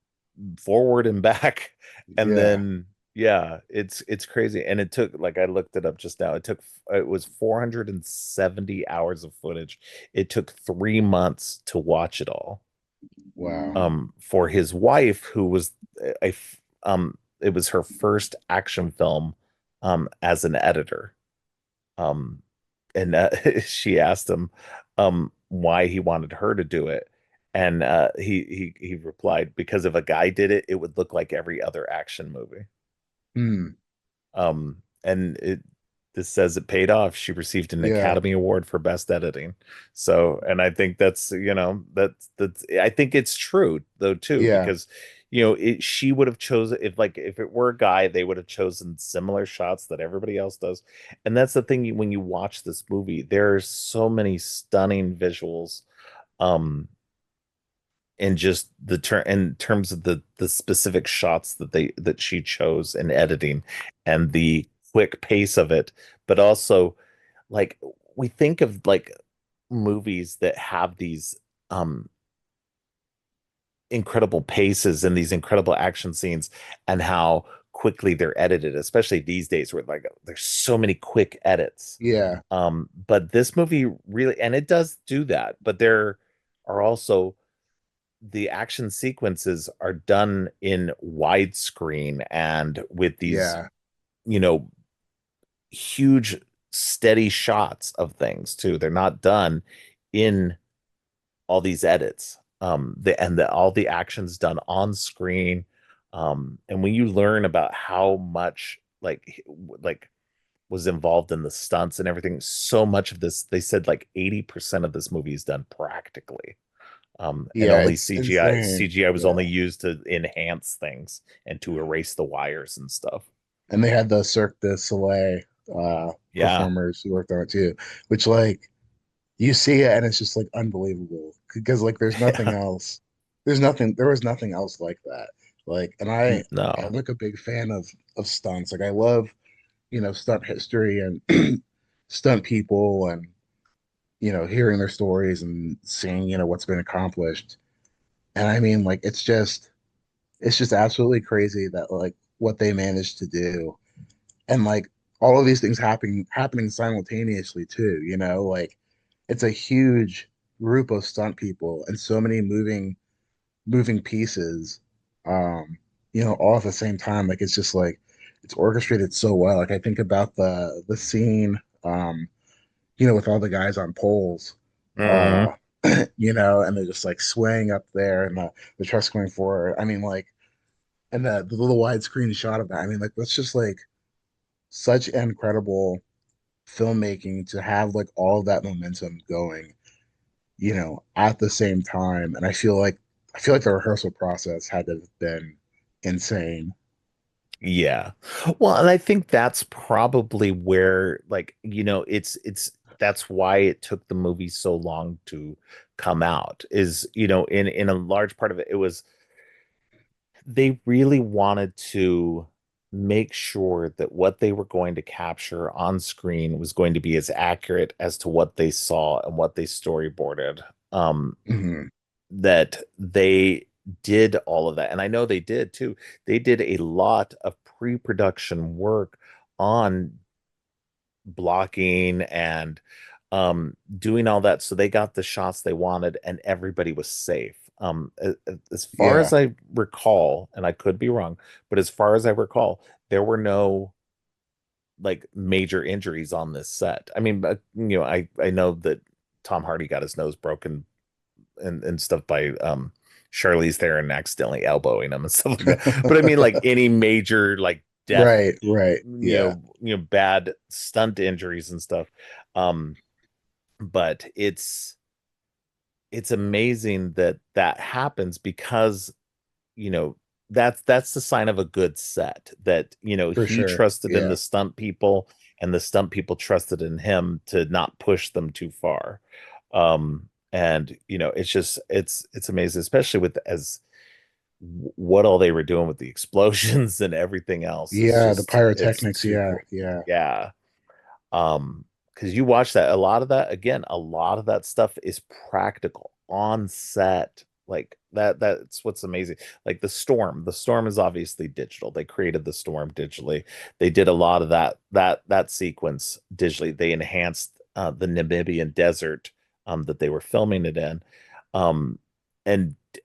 forward and back. And Yeah. then yeah, it's crazy. And it took, like, I looked it up just now, it was 470 hours of footage. It took 3 months to watch it all. Wow. For his wife, who was it was her first action film as an editor. um and she asked him why he wanted her to do it, and he replied, because if a guy did it, it would look like every other action movie. Hmm. And this says it paid off. She received an Yeah. Academy Award for Best Editing. So, and I think that's I think it's true though too, Yeah. because she would have chosen, if it were a guy, they would have chosen similar shots that everybody else does. And that's the thing, when you watch this movie, there's so many stunning visuals. Um, and just in terms of the specific shots that she chose in editing, and the quick pace of it. But also, like, we think of like movies that have these um incredible paces and these incredible action scenes, and how quickly they're edited, especially these days where, like, there's so many quick edits. Yeah. But this movie really, and it does do that, but there are also, the action sequences are done in widescreen and with these, Yeah. you know, huge steady shots of things too. They're not done in all these edits. All the actions done on screen. And when you learn about how much, like was involved in the stunts and everything, so much of this, they said like 80% of this movie is done practically. And Yeah. only It's CGI insane. CGI was Yeah. only used to enhance things and to erase the wires and stuff. And they had the Cirque du Soleil Yeah. performers who worked on it too, which like you see it and it's just like unbelievable because like there's nothing Yeah. else. There was nothing else like that. Like, and I'm No. like a big fan of stunts. Like I love, stunt history and stunt people and hearing their stories and seeing, what's been accomplished. And I mean, like it's just absolutely crazy that like what they managed to do. And like all of these things happening simultaneously too, like it's a huge group of stunt people and so many moving pieces, um all at the same time. Like it's just like it's orchestrated so well. Like I think about the scene, with all the guys on poles, uh Hmm. and they're just like swaying up there and the truck's going forward. I mean, like, and the little widescreen shot of that. I mean, like that's just like such incredible filmmaking to have like all of that momentum going, at the same time. And I feel like the rehearsal process had to have been insane. Yeah. Well, and I think that's probably where, like, it's that's why it took the movie so long to come out, is, in a large part of it, it was, they really wanted to make sure that what they were going to capture on screen was going to be as accurate as to what they saw and what they storyboarded. Hmm. That they did all of that. And I know they did too. They did a lot of pre-production work on blocking and doing all that, so they got the shots they wanted and everybody was safe. As far as Yeah, I recall, and I could be wrong, but as far as I recall, there were no like major injuries on this set. I mean, I know that Tom Hardy got his nose broken and stuff by Charlize Theron accidentally elbowing him and stuff like that. But I mean, like, any major, like, death, right, right. Yeah, bad stunt injuries and stuff. Um, but it's amazing that that happens, because you know that's the sign of a good set, that for he sure. trusted in Yeah, the stunt people, and the stunt people trusted in him to not push them too far. And it's amazing, especially with as what all they were doing with the explosions and everything else. yeah, the It's pyrotechnics. too Yeah, cool. yeah, Yeah. Because you watch that, a lot of that, again, a lot of that stuff is practical on set, Like that's what's amazing. Like the storm is obviously digital. They created the storm digitally. They did a lot of that sequence digitally. They enhanced the Namibian desert that they were filming it in. Um,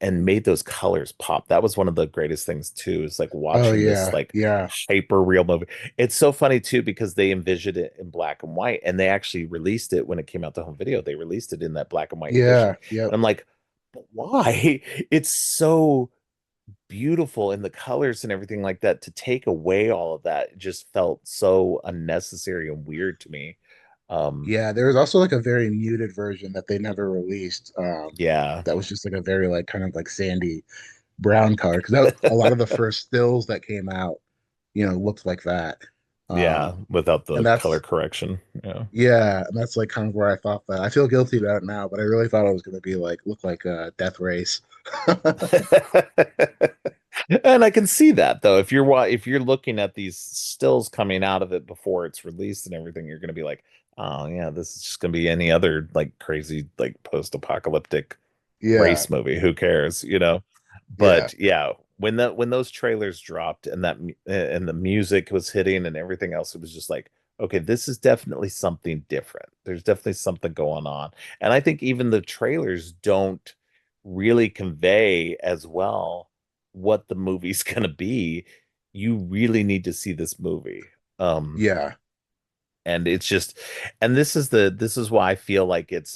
and made those colors pop. That was one of the greatest things too, is like Oh watching this yeah, like yeah, hyper real movie. It's so funny too because they envisioned it in black and white, and they actually released it when it came out to home video. They released it in that black and white edition, yeah, yep, and I'm like, but why? It's so beautiful in the colors and everything like that. To take away all of that just felt so unnecessary and weird to me. Um, yeah. There was also like a very muted version that they never released. yeah, That was just like a very like kind of like sandy brown color because that a lot of the first stills that came out, looked like that. yeah, without And the color that's correction. Yeah. Yeah, and that's like kind of where I thought that. I feel guilty about it now, but I really thought it was going to be like look like a Death Race. And I can see that though. If you're looking at these stills coming out of it before it's released and everything, you're going to be like, "Oh yeah, this is just going to be any other like crazy like post-apocalyptic Yeah, race movie. Who cares?" yeah, But yeah, when those trailers dropped and and the music was hitting and everything else, it was just like, okay, this is definitely something different. There's definitely something going on. And I think even the trailers don't really convey as well what the movie's going to be. You really need to see this movie. yeah, And it's just, and this is why I feel like it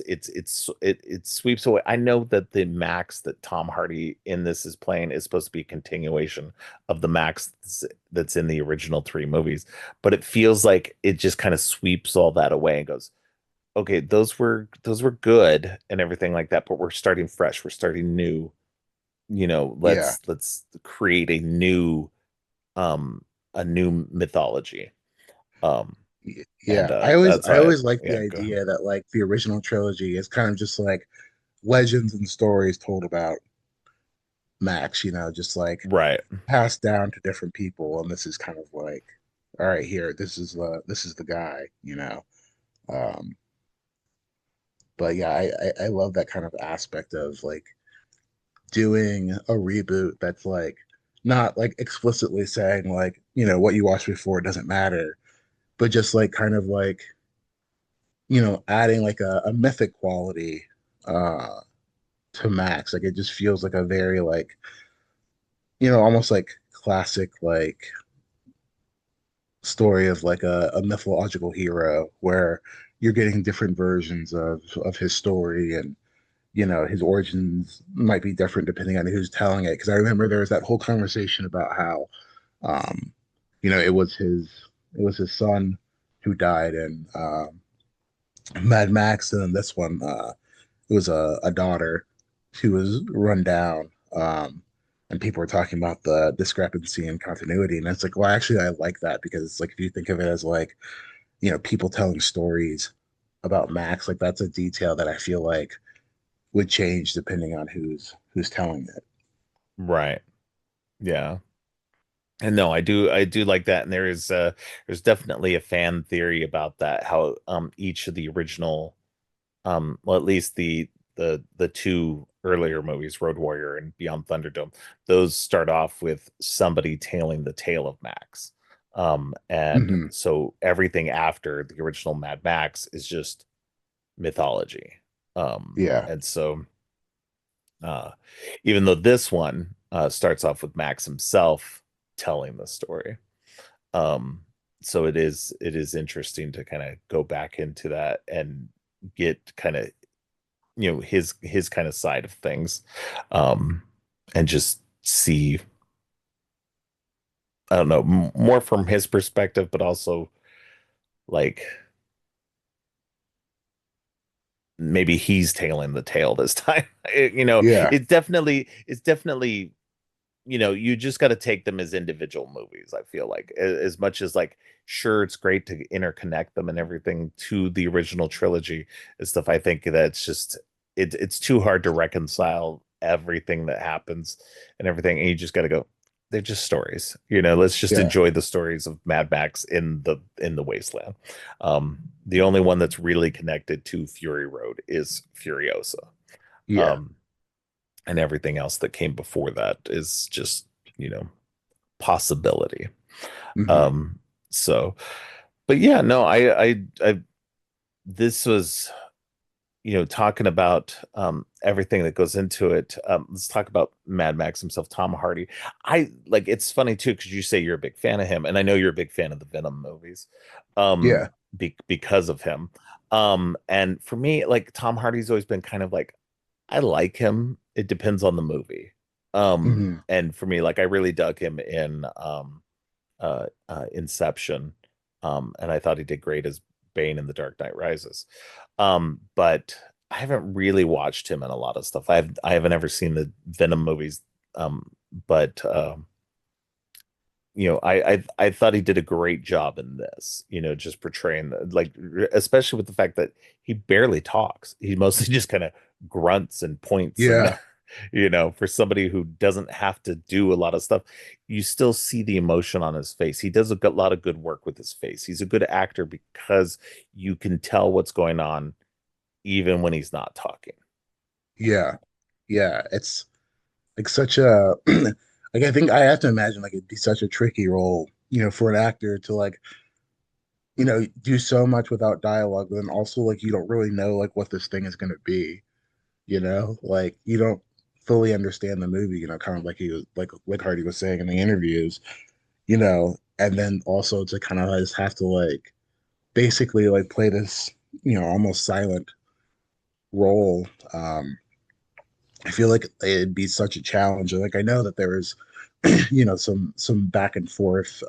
sweeps away. I know that the Max that Tom Hardy in this is playing is supposed to be a continuation of the Max that's in the original three movies, but it feels like it just kind of sweeps all that away and goes, okay, those were good and everything like that, but we're starting fresh, we're starting new. yeah, Let's create um a new mythology. Um and yeah. that's I why always like the yeah, go ahead. idea that like the original trilogy is kind of just like legends and stories told about Max, just like Right. passed down to different people, and this is kind of like, all right, here, this is the guy, Um, but yeah, I love that kind of aspect of like doing a reboot that's like not like explicitly saying like what you watched before doesn't matter, but just like kind of like adding like a mythic quality uh to Max. Like it just feels like a very like almost like classic like story of like a mythological hero where you're getting different versions of his story, and his origins might be different depending on who's telling it. Because I remember there was that whole conversation about how, um, it was his son who died in Mad Max, and then this one, it was a daughter who was run down. And people were talking about the discrepancy in continuity, and it's like, well, actually, I like that because it's like if you think of it as like people telling stories about Max, like that's a detail that I feel like would change depending on who's telling it. Right. Yeah. And no, I do like that. And there's definitely a fan theory about that, how each of the original well, at least the two earlier movies, Road Warrior and Beyond Thunderdome, those start off with somebody tailing the tale of Max. And Hmm. so everything after the original Mad Max is just mythology. Yeah, And so uh even though this one starts off with Max himself telling the story. Um so it is interesting to kind of go back into that and get kind of his kind of side of things, um and just see, I don't know, more from his perspective, but also like maybe he's tailing the tail this time. yeah, It's definitely you just got to take them as individual movies. I feel like as much as like, sure, it's great to interconnect them and everything to the original trilogy and stuff. I think that's just it's too hard to reconcile everything that happens and everything, and you just got to go, they're just stories. Let's just yeah, enjoy the stories of Mad Max in the wasteland. The only one that's really connected to Fury Road is Furiosa. yeah, um and everything else that came before that is just, you know, possibility. Hmm. Um, so, but yeah, no, this was, talking about everything that goes into it. Let's talk about Mad Max himself, Tom Hardy. It's funny too, because you say you're a big fan of him, and I know you're a big fan of the Venom movies, Yeah. because of him. And for me, like Tom Hardy's always been kind of like, I like him. It depends on the movie. Hmm. And for me, like I really dug him in Inception. And I thought he did great as Bane in The Dark Knight Rises. But I haven't really watched him in a lot of stuff. I haven't ever seen the Venom movies. But I thought he did a great job in this, just portraying especially with the fact that he barely talks. He mostly just kind of grunts and points and Yeah. for somebody who doesn't have to do a lot of stuff, you still see the emotion on his face. He does a lot of good work with his face. He's a good actor because you can tell what's going on even when he's not talking. Yeah. Yeah. It's like such a like I think I have to imagine like it'd be such a tricky role, for an actor to like, do so much without dialogue, but then also like you don't really know like what this thing is gonna be, like you don't fully understand the movie, kind of like he was like Hardy was saying in the interviews, and then also to kind of just have to like basically like play this, almost silent role. I feel like it'd be such a challenge. Like I know that there was, some back and forth,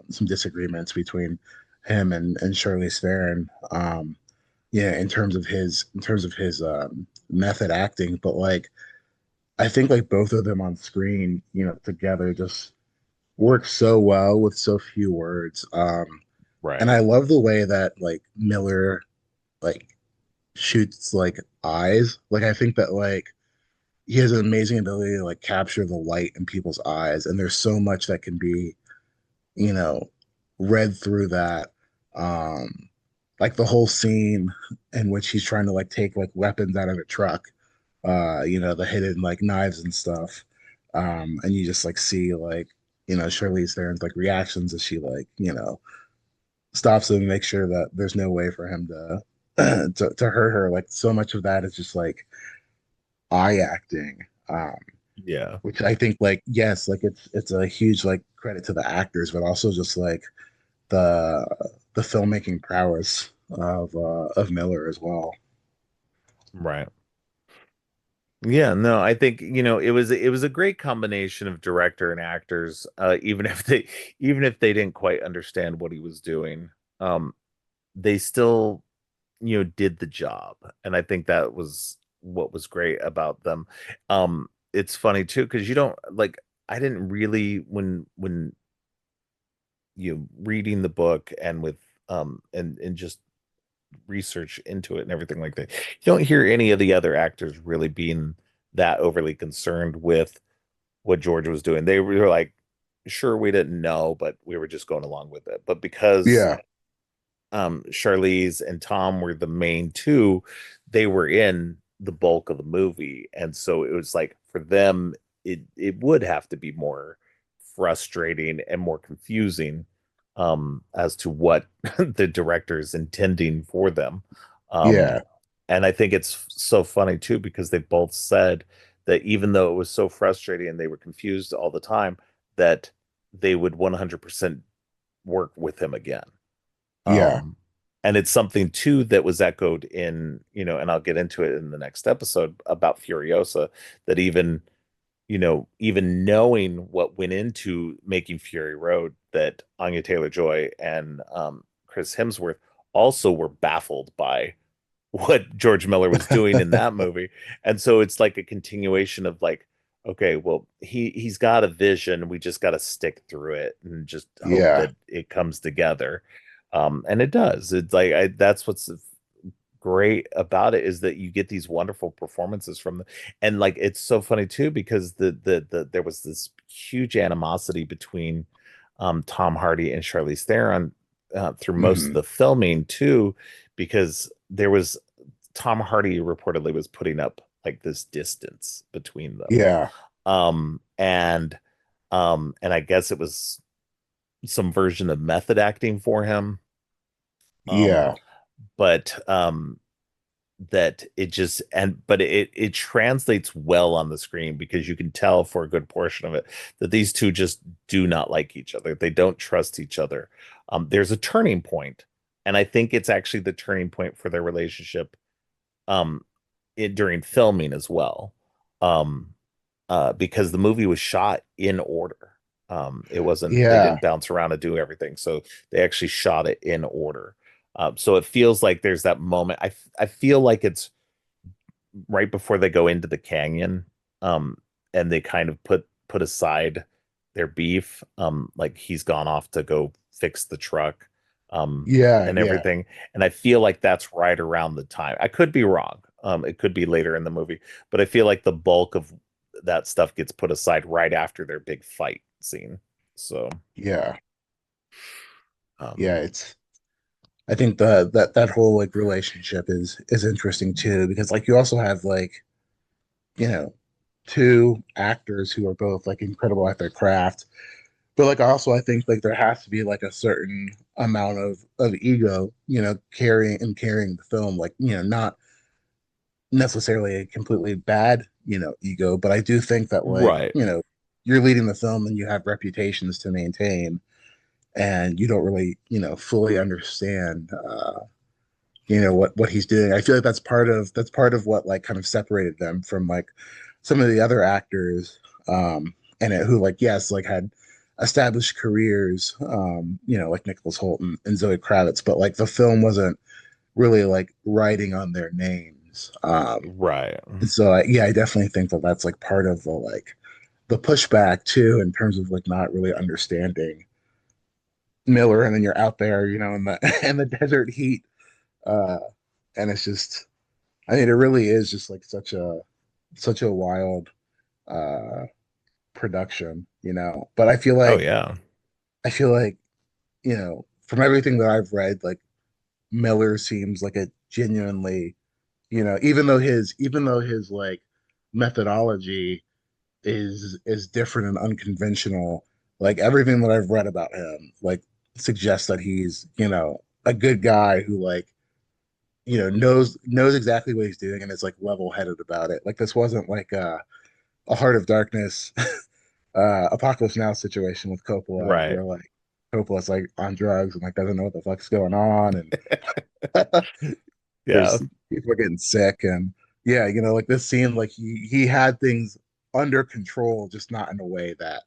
some disagreements between him and Charlize Theron. Yeah, in terms of his method acting, but like I think like both of them on screen, together just work so well with so few words. And Right. I love the way that like Miller like shoots like eyes. Like I think that like he has an amazing ability to like capture the light in people's eyes, and there's so much that can be, you know, read through that. Um, like the whole scene in which he's trying to like take like weapons out of a truck, the hidden like knives and stuff. And you just like see like, Charlize Theron's like reactions as she like, stops him and makes sure that there's no way for him to to hurt her. Like so much of that is just like eye acting. Yeah. Which I think like yes, like it's a huge like credit to the actors, but also just like the the filmmaking prowess of Miller as well. Right. Yeah, no, I think, it was a great combination of director and actors, even if they didn't quite understand what he was doing. They still, did the job. And I think that was what was great about them. It's funny too, because you don't like I didn't really when you reading the book and with and just research into it and everything like that. You don't hear any of the other actors really being that overly concerned with what George was doing. They were like, sure, we didn't know, but we were just going along with it. But because Yeah, Charlize and Tom were the main two, they were in the bulk of the movie. And so it was like for them, it would have to be more frustrating and more confusing as to what the director is intending for them. yeah, And I think it's so funny too, because they both said that even though it was so frustrating and they were confused all the time, that they would 100% work with him again. yeah, Um, and it's something too that was echoed in, and I'll get into it in the next episode about Furiosa, that even knowing what went into making Fury Road, that Anya Taylor-Joy and Chris Hemsworth also were baffled by what George Miller was doing in that movie. And so it's like a continuation of like, okay, well, he's got a vision. We just got to stick through it and just hope yeah, that it comes together. And it does. It's like that's what's great about it, is that you get these wonderful performances from them. And like it's so funny too, because there was this huge animosity between Tom Hardy and Charlize Theron through most of hmm, the filming too, because there was Tom Hardy reportedly was putting up like this distance between them. Yeah. Um, and and I guess it was some version of method acting for him. Um, Yeah. but that it just and but it translates well on the screen because you can tell for a good portion of it that these two just do not like each other. They don't trust each other. There's a turning point, and I think it's actually the turning point for their relationship um during filming as well. Um because the movie was shot in order. It wasn't, they Yeah. didn't bounce around and do everything. So they actually shot it in order. So it feels like there's that moment. I feel like it's right before they go into the canyon, um, and they kind of put aside their beef. Like he's gone off to go fix the truck, Yeah. and Yeah. everything. And I feel like that's right around the time. I could be wrong. It could be later in the movie, but I feel like the bulk of that stuff gets put aside right after their big fight scene. So, Yeah. um, Yeah. It's I think that whole like relationship is interesting too, because like you also have like, you know, two actors who are both like incredible at their craft. But like also I think like there has to be like a certain amount of ego, carrying the film, like, not necessarily a completely bad, ego, but I do think that like, right, you're leading the film and you have reputations to maintain, and you don't really, fully understand what he's doing. I feel like that's part of what like kind of separated them from like some of the other actors in it, who like, yes, like had established careers, like Nicholas Hoult and Zoe Kravitz, but like the film wasn't really like riding on their names. right, And so yeah, I definitely think that that's like part of the pushback too, in terms of like not really understanding Miller, and then you're out there, in the in the desert heat, uh, and it's just, I mean, it really is just like such a wild uh production, But oh yeah, I feel like, from everything that I've read, like Miller seems like a genuinely, even though his like methodology is different and unconventional, like everything that I've read about him, like suggests that he's, a good guy who like, knows exactly what he's doing and is like level headed about it. Like this wasn't like a Heart of Darkness, Apocalypse Now situation with Coppola, right, where like Coppola's like on drugs and like doesn't know what the fuck's going on, and yeah, there's people are getting sick, and yeah, like this seemed like he had things under control, just not in a way that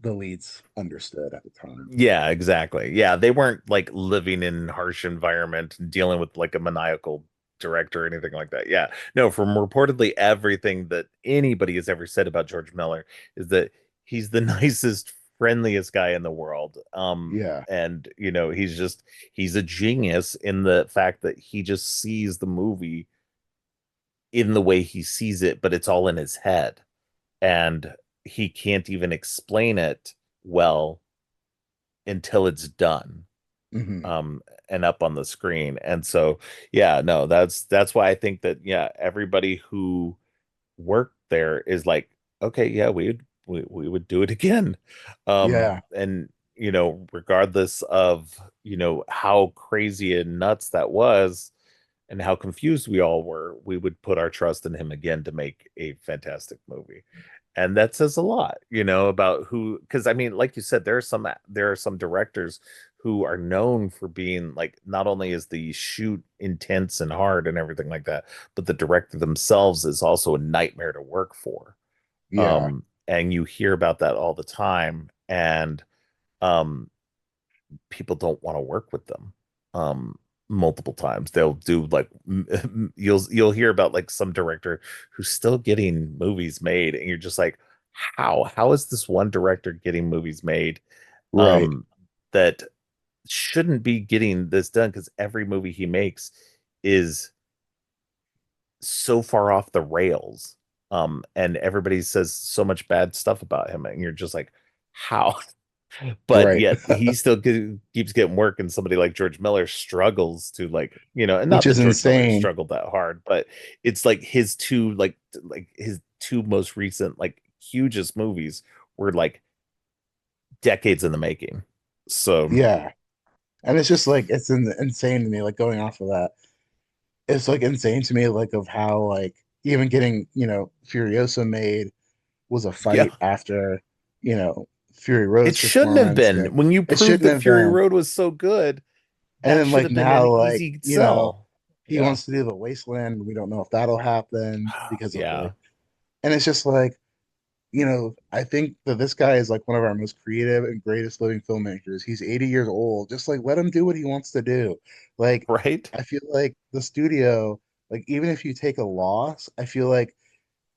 the leads understood at the time. yeah, exactly. Yeah, they weren't like living in harsh environment and dealing with like a maniacal director or anything like that. Yeah, no, from reportedly everything that anybody has ever said about George Miller is that he's the nicest, friendliest guy in the world. Yeah. And he's a genius in the fact that he just sees the movie in the way he sees it, but it's all in his head, and he can't even explain it well until it's done, Hmm. um and up on the screen. And so yeah, no, that's why I think that, yeah, everybody who worked there is like, okay, yeah, we would do it again. Yeah. And regardless of how crazy and nuts that was and how confused we all were, we would put our trust in him again to make a fantastic movie. And that says a lot, about who, because I mean, like you said, there are some directors who are known for being like, not only is the shoot intense and hard and everything like that, but the director themselves is also a nightmare to work for. Yeah. And you hear about that all the time, and um people don't want to work with them multiple times. They'll do like you'll hear about like some director who's still getting movies made, and you're just like, how is this one director getting movies made Right. um that shouldn't be getting this done, because every movie he makes is so far off the rails, and everybody says so much bad stuff about him, and you're just like, how? but Right. yet he still keeps getting work, and somebody like George Miller struggles to, like, and Which not that is George Miller insane. struggled that hard, but it's like his two, like his two most recent, like, hugest movies were like decades in the making. So Yeah. And it's just like it's insane to me, like going off of that. It's like insane to me, like of how like even getting, Furiosa made was a yeah, fight after, Fury Road's it shouldn't have performance. been. And When you it proved shouldn't that have Fury been. Road was so good, And that then should like have been an now, like, easy sell. he Yeah. wants to do the Wasteland. We don't know if that'll happen because of Yeah. like, and it's just like, I think that this guy is like one of our most creative and greatest living filmmakers. He's 80 years old. Just like let him do what he wants to do. Like, Right. I feel like the studio, like even if you take a loss, I feel like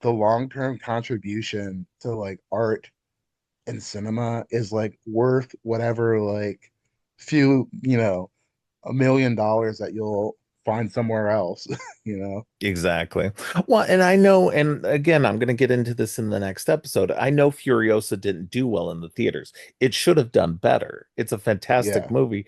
the long-term contribution to like art and cinema is like worth whatever like few, $1 million that you'll find somewhere else, you know? Exactly. Well, and I know, and again, I'm going to get into this in the next episode. I know Furiosa didn't do well in the theaters. It should have done better. It's a fantastic Yeah, movie,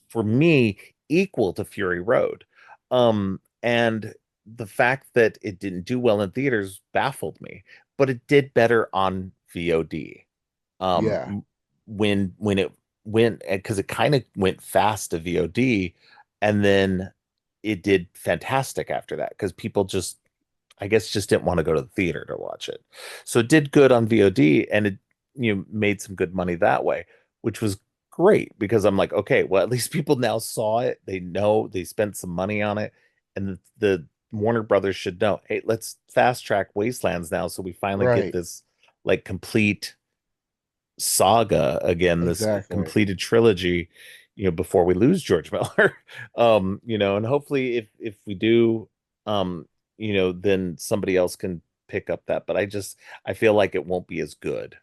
for me, equal to Fury Road. And the fact that it didn't do well in theaters baffled me, but it did better on VOD. yeah, When it went, because it kind of went fast to VOD, and then it did fantastic after that because people just, I guess, just didn't want to go to the theater to watch it. So it did good on VOD, and it, made some good money that way, which was great because I'm like, okay, well, at least people now saw it. They know they spent some money on it, and the Warner Brothers should know, hey, let's fast track Wastelands now so we finally get right. this like complete saga again, this Exactly. completed trilogy, before we lose George Miller. And hopefully if we do, then somebody else can pick up that. But I feel like it won't be as good,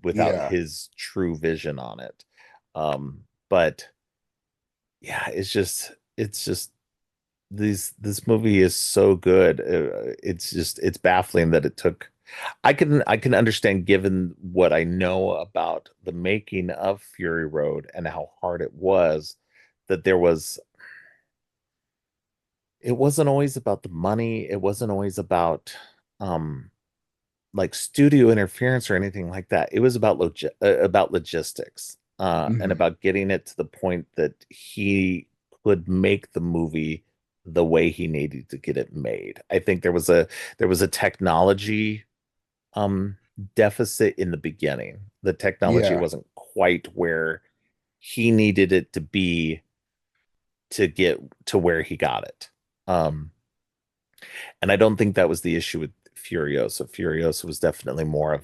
without Yeah, his true vision on it. But yeah, it's just this movie is so good. It's baffling that it took. I can understand, given what I know about the making of Fury Road and how hard it was, that it wasn't always about the money. It wasn't always about um like studio interference or anything like that. It was about logistics, and hmm, about getting it to the point that he could make the movie the way he needed to get it made. I think there was a technology um deficit in the beginning. The technology yeah. wasn't quite where he needed it to be to get to where he got it. And I don't think that was the issue with Furiosa. Furiosa was definitely more of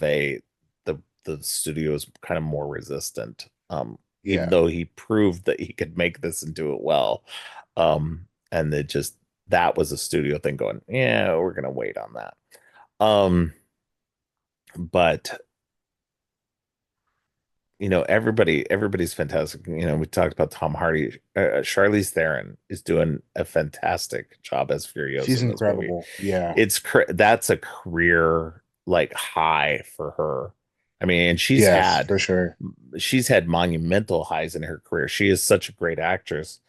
the studio is kind of more resistant. Even Yeah, though he proved that he could make this and do it well. And that was a studio thing going, yeah, we're gonna wait on that. But everybody's fantastic. We talked about Tom Hardy. Charlize Theron is doing a fantastic job as Furiosa she's in this movie. incredible. Yeah, That's a career like high for her. I mean, and yes, for sure. she's had monumental highs in her career. She is such a great actress,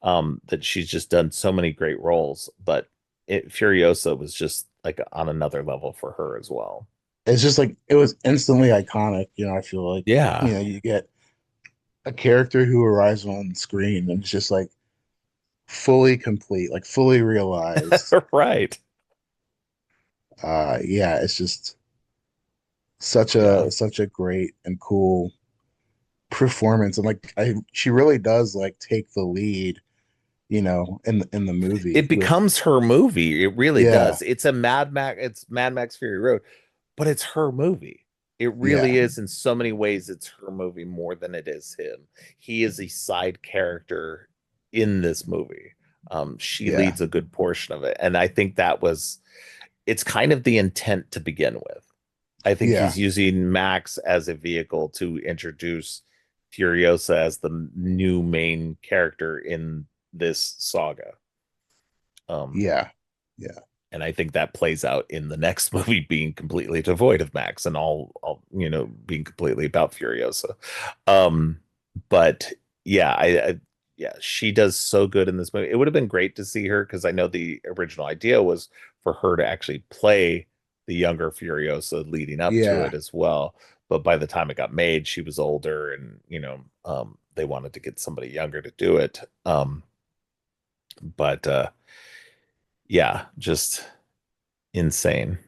that she's just done so many great roles. But Furiosa was just like on another level for her as well. It's just like it was instantly iconic. I feel like, Yeah. you get a character who arrives on screen and it's just like fully complete, like fully realized. Right. Yeah, it's just Yeah. such a great and cool performance. And like she really does like take the lead, in the movie It with, becomes her movie. It really yeah, does. It's Mad Max Fury Road, but it's her movie. It yeah, really is. In so many ways, it's her movie more than it is him. He is a side character in this movie. She yeah, leads a good portion of it. And I think it's kind of the intent to begin with. I think yeah, he's using Max as a vehicle to introduce Furiosa as the new main character in this saga. Um, yeah, yeah. And I think that plays out in the next movie being completely devoid of Max and all being completely about Furiosa. Um, but yeah, yeah, she does so good in this movie. It would have been great to see her because I know the original idea was for her to actually play the younger Furiosa leading up to Yeah. it as well. But by the time it got made, she was older, and they wanted to get somebody younger to do it. But yeah, just insane.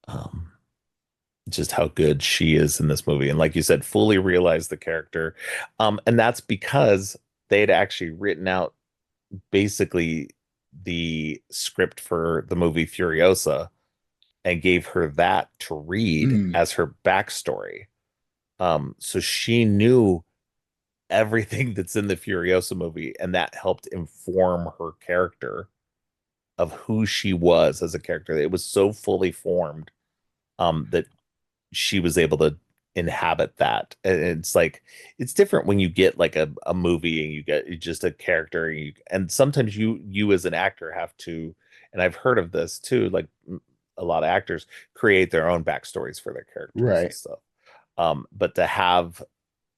Um, just how good she is in this movie. And like you said, fully realized the character. And that's because they'd actually written out basically the script for the movie Furiosa and gave her that to read Mm, as her backstory. So she knew everything that's in the Furiosa movie, and that helped inform her character of who she was as a character. It was so fully formed that she was able to inhabit that. And it's like it's different when you get like a movie and you get just a character and sometimes you as an actor have to, and I've heard of this too, like a lot of actors create their own backstories for their characters and right. stuff. But to have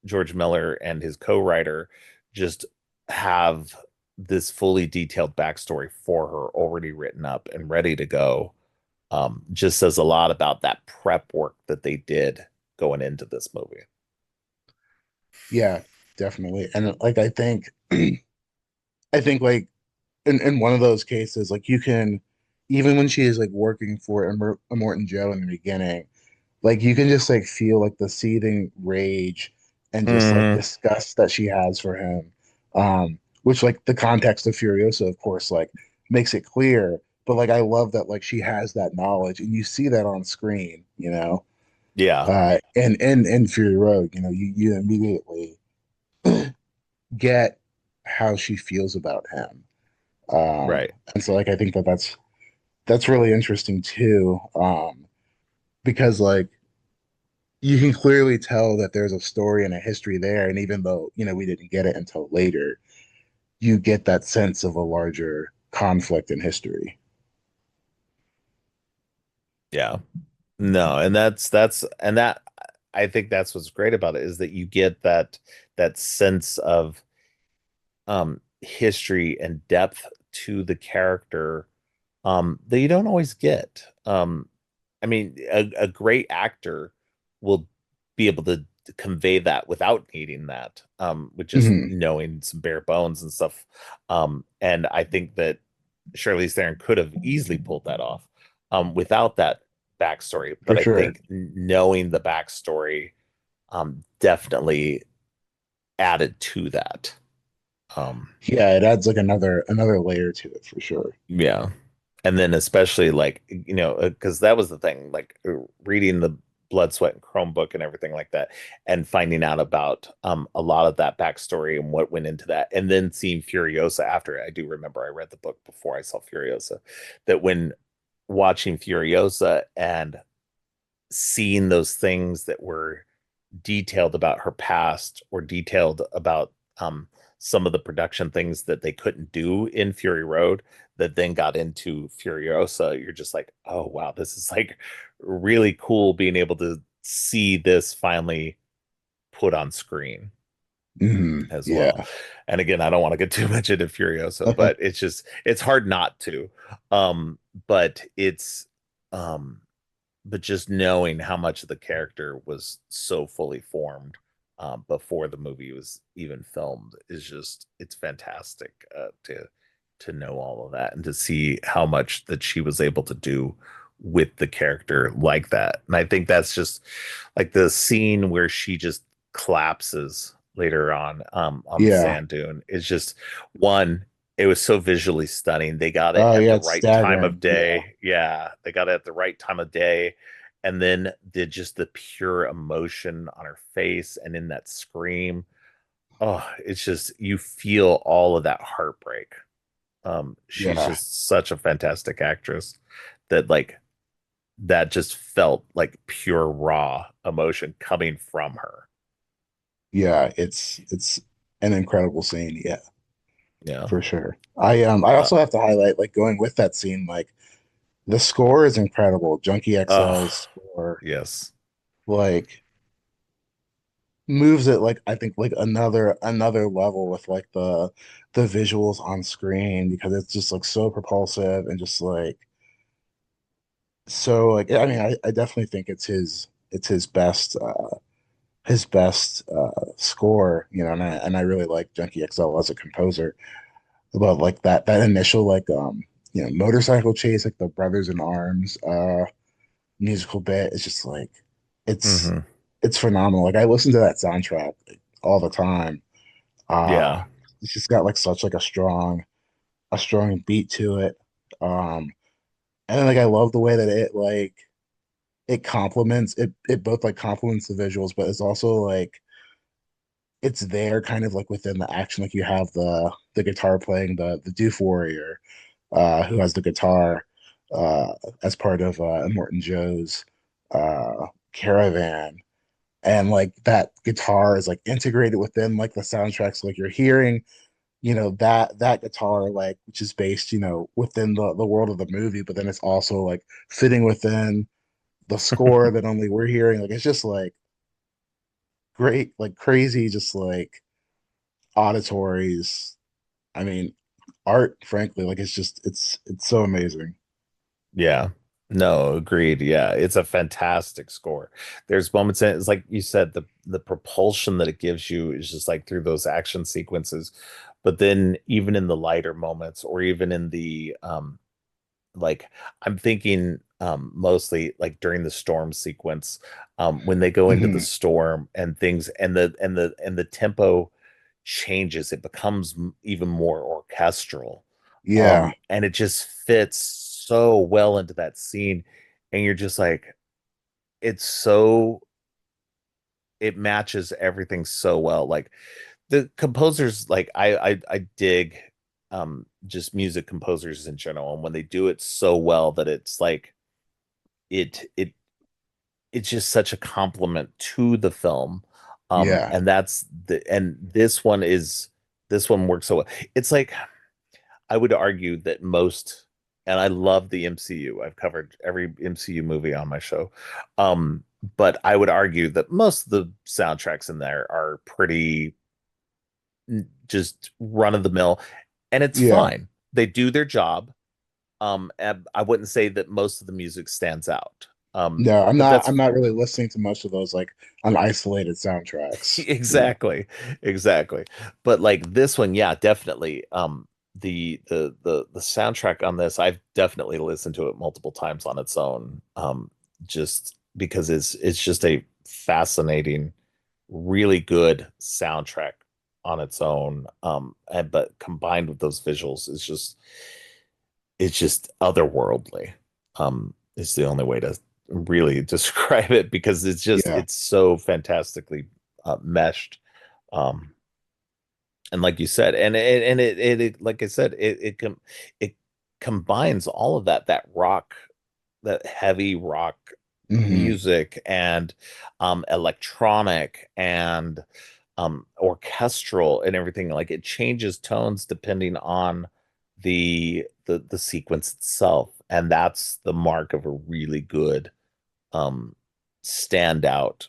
George Miller and his co-writer just have this fully detailed backstory for her already written up and ready to go just says a lot about that prep work that they did going into this movie. Yeah, definitely. And like I think like in one of those cases, like you can, even when she is like working for Immortan Joe in the beginning, like you can just like feel like the seething rage and just like Hmm. disgust that she has for him. Which like the context of Furiosa, of course, like makes it clear. But like I love that like she has that knowledge and you see that on screen, you know. Yeah, And in Fury Road, you know, you immediately get how she feels about him. right. And so like I think that that's really interesting too. Because like you can clearly tell that there's a story and a history there, and even though you know we didn't get it until later, you get that sense of a larger conflict in history. Yeah. No, and that I think that's what's great about it is that you get that sense of history and depth to the character that you don't always get. I mean, a great actor will be able to convey that without needing that, with just Hmm. knowing some bare bones and stuff. And I think that Charlize Theron could have easily pulled that off without that backstory. For But I sure. think knowing the backstory definitely added to that. Um, Yeah, it adds like another layer to it for sure. Yeah. And then especially like, because that was the thing, like reading the Blood, Sweat, and Chrome book and everything like that, and finding out about a lot of that backstory and what went into that, and then seeing Furiosa after it. I do remember I read the book before I saw Furiosa, that when watching Furiosa and seeing those things that were detailed about her past or detailed about some of the production things that they couldn't do in Fury Road that then got into Furiosa, you're just like, oh wow, this is like really cool being able to see this finally put on screen as well. Yeah. And again, I don't want to get too much into Furiosa, but it's hard not to. But it's um but just knowing how much of the character was so fully formed before the movie was even filmed is just it's fantastic to know all of that and to see how much that she was able to do with the character like that. And I think that's just like the scene where she just collapses later on the Yeah. sand dune is just one, it was so visually stunning. They got it Oh at yeah, the it's right time of staggering. Yeah. day. Yeah, they got it at the right time of day. And then the pure emotion on her face and in that scream. Oh, it's just you feel all of that heartbreak. She's Yeah. just such a fantastic actress that like that just felt like pure raw emotion coming from her. Yeah, it's an incredible scene. Yeah, Yeah. for sure. I Uh, also have to highlight like going with that scene, like The score is incredible. Junkie XL's Oh, score, yes. like, moves it like I think like another level with like the visuals on screen because it's just like so propulsive and just like so like I mean I definitely think it's his best score, you know, and I really like Junkie XL as a composer. But like that initial like you know motorcycle chase, like the Brothers in Arms musical bit is just like it's Hmm. it's phenomenal. Like I listen to that soundtrack like, all the time. Uh Yeah. it's just got like such like a strong beat to it. Um and then like I love the way that it like it complements it both like complements the visuals, but it's also like it's there kind of like within the action. Like you have the guitar playing the Doof Warrior, who has the guitar uh as part of Immortan Joe's caravan. And like that guitar is like integrated within like the soundtracks. So, like you're hearing, you know, that guitar like which is based, you know, within the world of the movie, but then it's also like fitting within the score that only we're hearing. Like it's just like great, like crazy, just like auditories. I mean, art, frankly, like it's just it's so amazing. Yeah. No, agreed. Yeah, it's a fantastic score. There's moments in it's like you said, the propulsion that it gives you is just like through those action sequences. But then even in the lighter moments, or even in the like I'm thinking mostly like during the storm sequence, when they go into the Hmm. storm and things and the tempo changes, it becomes even more orchestral. Yeah, And it just fits so well into that scene, and you're just like, it's so it matches everything so well. Like the composers, like I dig just music composers in general, and when they do it so well that it's like it it it's just such a compliment to the film. yeah. And this one works so well. It's like I would argue that most, and I love the MCU. I've covered every MCU movie on my show. Um, but I would argue that most of the soundtracks in there are pretty just run of the mill, and it's Yeah. fine. They do their job. And I wouldn't say that most of the music stands out. No, But I'm that's not really listening to much of those like on isolated soundtracks, you know. exactly, exactly. But like this one, yeah, definitely. The soundtrack on this, I've definitely listened to it multiple times on its own. Just because it's just a fascinating, really good soundtrack on its own. And but combined with those visuals, it's just otherworldly. Is the only way to really describe it because Yeah. it's so fantastically meshed. Um, and like you said, and it like I said, it combines all of that rock, that heavy rock Hmm. music and electronic and orchestral and everything. Like it changes tones depending on the sequence itself, and that's the mark of a really good um standout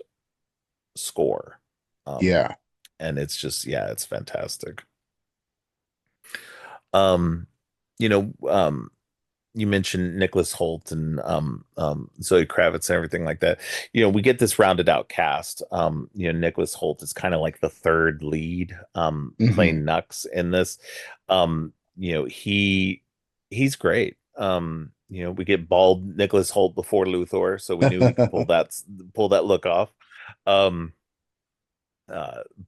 score. um Yeah. and it's just, yeah, it's fantastic. um you know you mentioned Nicholas Holt and Zoe Kravitz and everything like that. We get this rounded out cast. Nicholas Holt is kind of like the third lead, Hmm. playing Nux in this. Um, he's great. We get bald Nicholas Holt before Luthor, so we knew he could pull that look off. Um,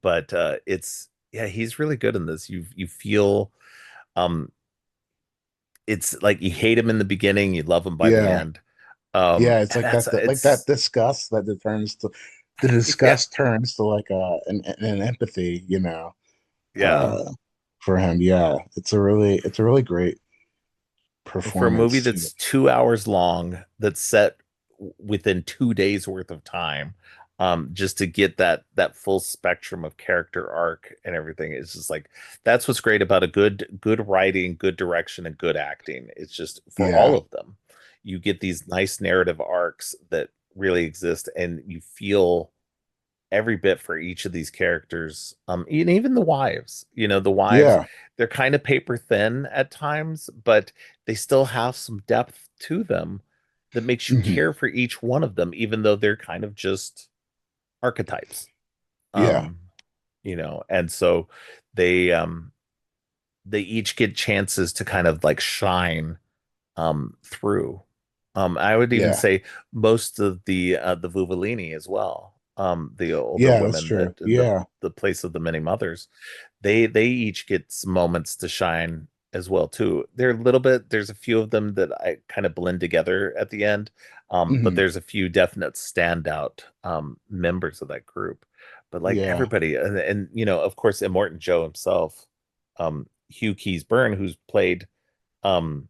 but it's yeah, he's really good in this. You feel um it's like you hate him in the beginning, you love him by the Yeah. end. Yeah, it's And like that's that like that it's disgust that turns to the yeah, disgust turns to like an empathy, you know, yeah. uh for him. Yeah. It's a really great For a movie performance, you know. that's 2 hours long, that's set within 2 days worth of time, just to get that full spectrum of character arc and everything, it's just like that's what's great about a good writing, good direction, and good acting. It's just for all Yeah. of them. you get these nice narrative arcs that really exist, and you feel every bit for each of these characters. And even the wives, the wives, Yeah. they're kind of paper thin at times, but they still have some depth to them that makes you Hmm. care for each one of them, even though they're kind of just archetypes. Yeah. Um, and so they they each get chances to kind of like shine through. I would even Yeah. say most of the Vuvolini as well. The older Yeah, that's women true. that Yeah. the place of the many mothers, they each get some moments to shine as well too. They're a little bit. There's a few of them that I kind of blend together at the end, but Hmm. there's a few definite standout members of that group. But like Yeah. everybody, and of course, Immortan Joe himself, Hugh Keys Byrne, who's played um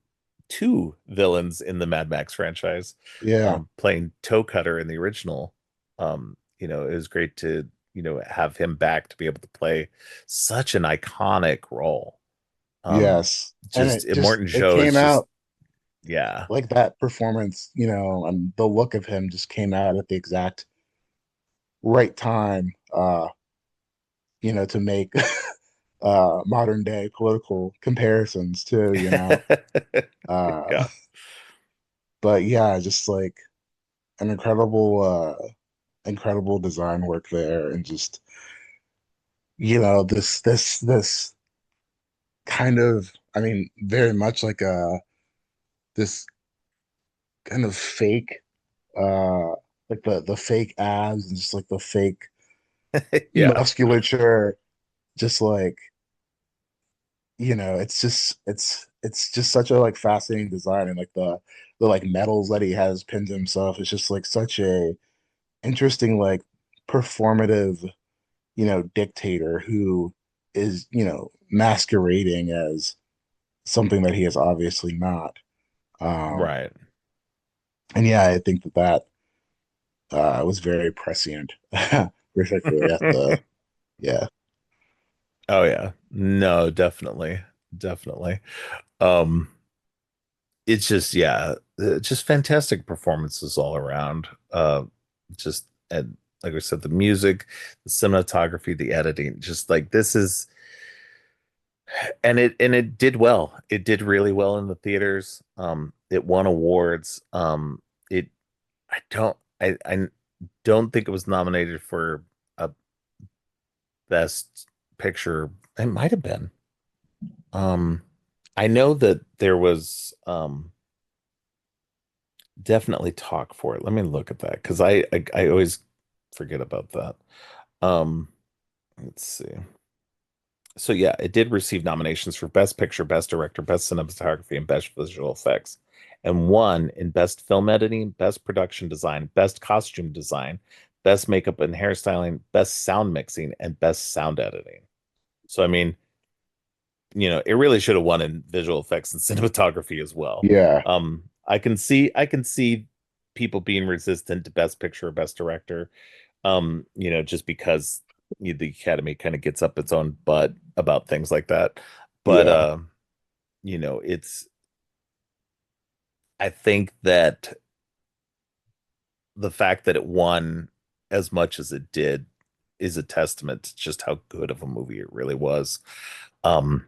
two villains in the Mad Max franchise, Yeah. playing Toe Cutter in the original. It was great to, have him back to be able to play such an iconic role. Um, Yes. And just just Morton it Joe came is just, out yeah. like that performance, and the look of him just came out at the exact right time, to make modern day political comparisons too. Uh Yeah. but yeah, just like an incredible design work there, and just this kind of, I mean, very much like this kind of fake, uh like the fake abs and just like the fake Yeah. musculature, just like, it's just such a like fascinating design, and like the like medals that he has pinned to himself. It's just like such a interesting, like, performative, dictator who is, masquerading as something that he is obviously not. Um, Right. and yeah, I think that was very prescient, particularly at the, yeah, Oh yeah. No, definitely. Definitely. Um, it's just, yeah, just fantastic performances all around. Just and like I said, the music, the cinematography, the editing, just like this is, and it did well. It did really well in the theaters. It won awards. It I don't think it was nominated for a best picture. It might have been. Um, I know that there was definitely talk for it. Let me look at that because I always forget about that. Um, let's see. So yeah, it did receive nominations for Best Picture, Best Director, Best Cinematography, and Best Visual Effects, and won in Best Film Editing, Best Production Design, Best Costume Design, Best Makeup and Hairstyling, Best Sound Mixing, and Best Sound Editing. So I mean, it really should have won in visual effects and cinematography as well. yeah, I can see people being resistant to Best Picture or Best Director, just because the Academy kind of gets up its own butt about things like that. But yeah, it's I think that the fact that it won as much as it did is a testament to just how good of a movie it really was. Um,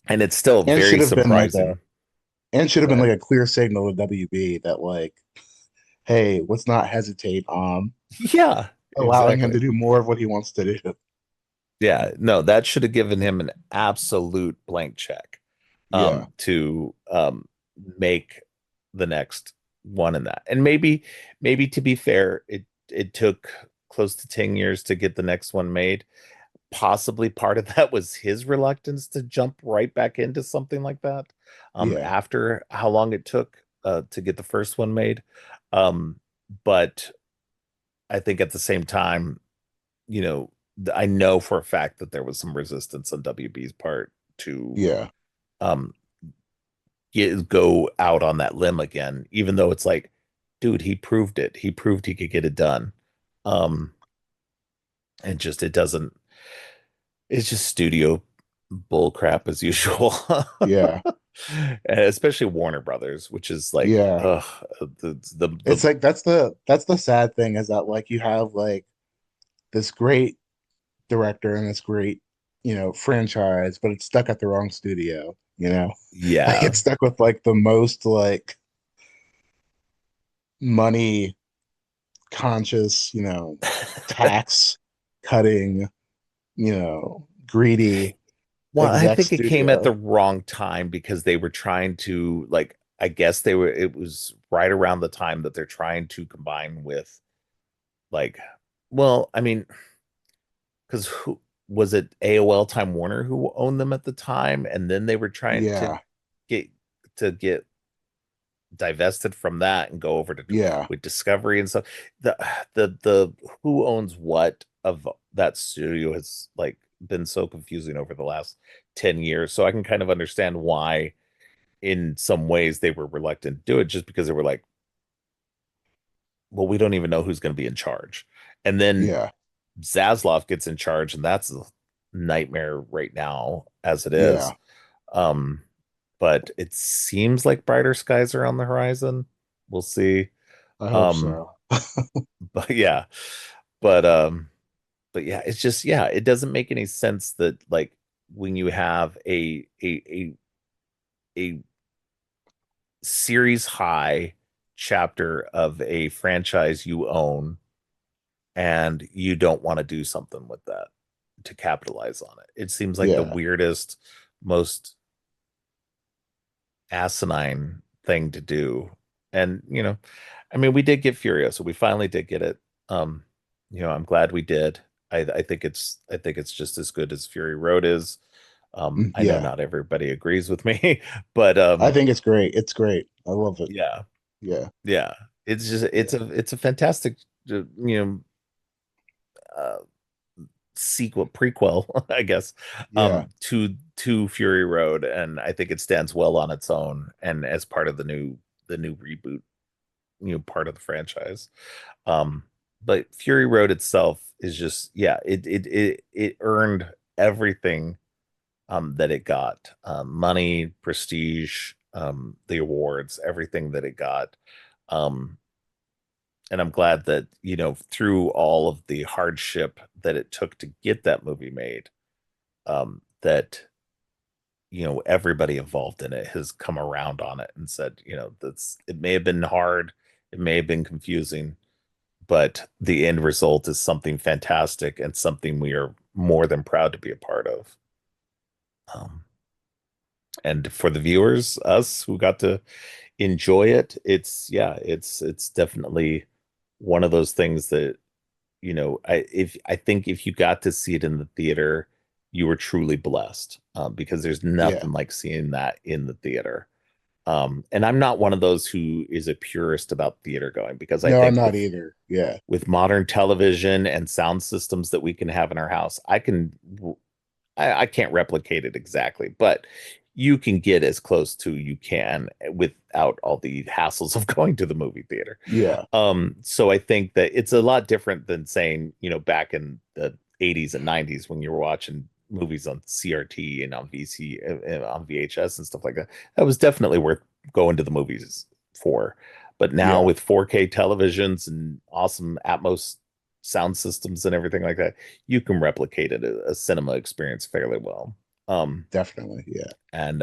and it's still and should very have been like a surprising. and should have Go been like ahead. a clear signal to WB that, like, hey, let's not hesitate on Yeah, allowing him to exactly. do more of what he wants to do. Yeah, no, that should have given him an absolute blank check Yeah, to make the next one in that. And maybe to be fair, it took close to 10 years to get the next one made. Possibly part of that was his reluctance to jump right back into something like that yeah, after how long it took to get the first one made. But I think at the same time, you know, I know for a fact that there was some resistance on WB's part to yeah, um go out on that limb again, even though it's like, dude, he proved it. He proved he could get it done. Um, and just it doesn't, it's just studio bull crap as usual. yeah. Especially Warner Brothers, which is like, Yeah. the It's like that's the sad thing is that like you have like this great director and this great, franchise, but it's stuck at the wrong studio, you know? Like yeah. it's stuck with like the most like money conscious, tax cutting, greedy Well, I exec think it came at the studio. wrong time because they were trying to like, I guess they were, it was right around the time that they're trying to combine with like, well, I mean, because who was it, AOL Time Warner who owned them at the time, and then they were trying Yeah, get get divested from that and go over to yeah, with Discovery and stuff. The the who owns what of that studio has like been so confusing over the last 10 years. So I can kind of understand why in some ways they were reluctant to do it, just because they were like, well, we don't even know who's going to be in charge. And then yeah, Zaslav gets in charge, and that's a nightmare right now as it is. yeah. Um, but it seems like brighter skies are on the horizon. We'll see. I hope Um, so. but yeah, but but yeah, it's just yeah, it doesn't make any sense that like when you have a series high chapter of a franchise you own and you don't want to do something with that to capitalize on it. It seems like the Yeah. weirdest, most asinine thing to do. And, I mean, we did get Furiosa. We finally did get it. Um, I'm glad we did. I think it's just as good as Fury Road is. I know Yeah. not everybody agrees with me, but I think it's great. It's great. I love it. yeah, Yeah. yeah. It's just Yeah. it's a fantastic uh sequel prequel, I guess, Yeah. to Fury Road, and I think it stands well on its own and as part of the new reboot, part of the franchise. Um, but Fury Road itself is just yeah, it earned everything that it got. Money, prestige, the awards, everything that it got. Um, and I'm glad that, through all of the hardship that it took to get that movie made, that, everybody involved in it has come around on it and said, it may have been hard, it may have been confusing, but the end result is something fantastic and something we are more than proud to be a part of. Um, and for the viewers, us who got to enjoy it, it's definitely one of those things that I think if you got to see it in the theater, you were truly blessed, because there's Yeah. nothing like seeing that in the theater. And I'm not one of those who is a purist about theater going, because I No, I'm think not with either. Yeah. modern television and sound systems that we can have in our house, I can't replicate it exactly, but you can get as close to you can without all the hassles of going to the movie theater. Yeah. So I think that it's a lot different than saying, back in the 80s and 90s when you were watching movies on CRT and on VC and on VHS and stuff like that. That was definitely worth going to the movies for. But now Yeah. with 4K televisions and awesome Atmos sound systems and everything like that, you can replicate it a cinema experience fairly well. Definitely. Yeah. And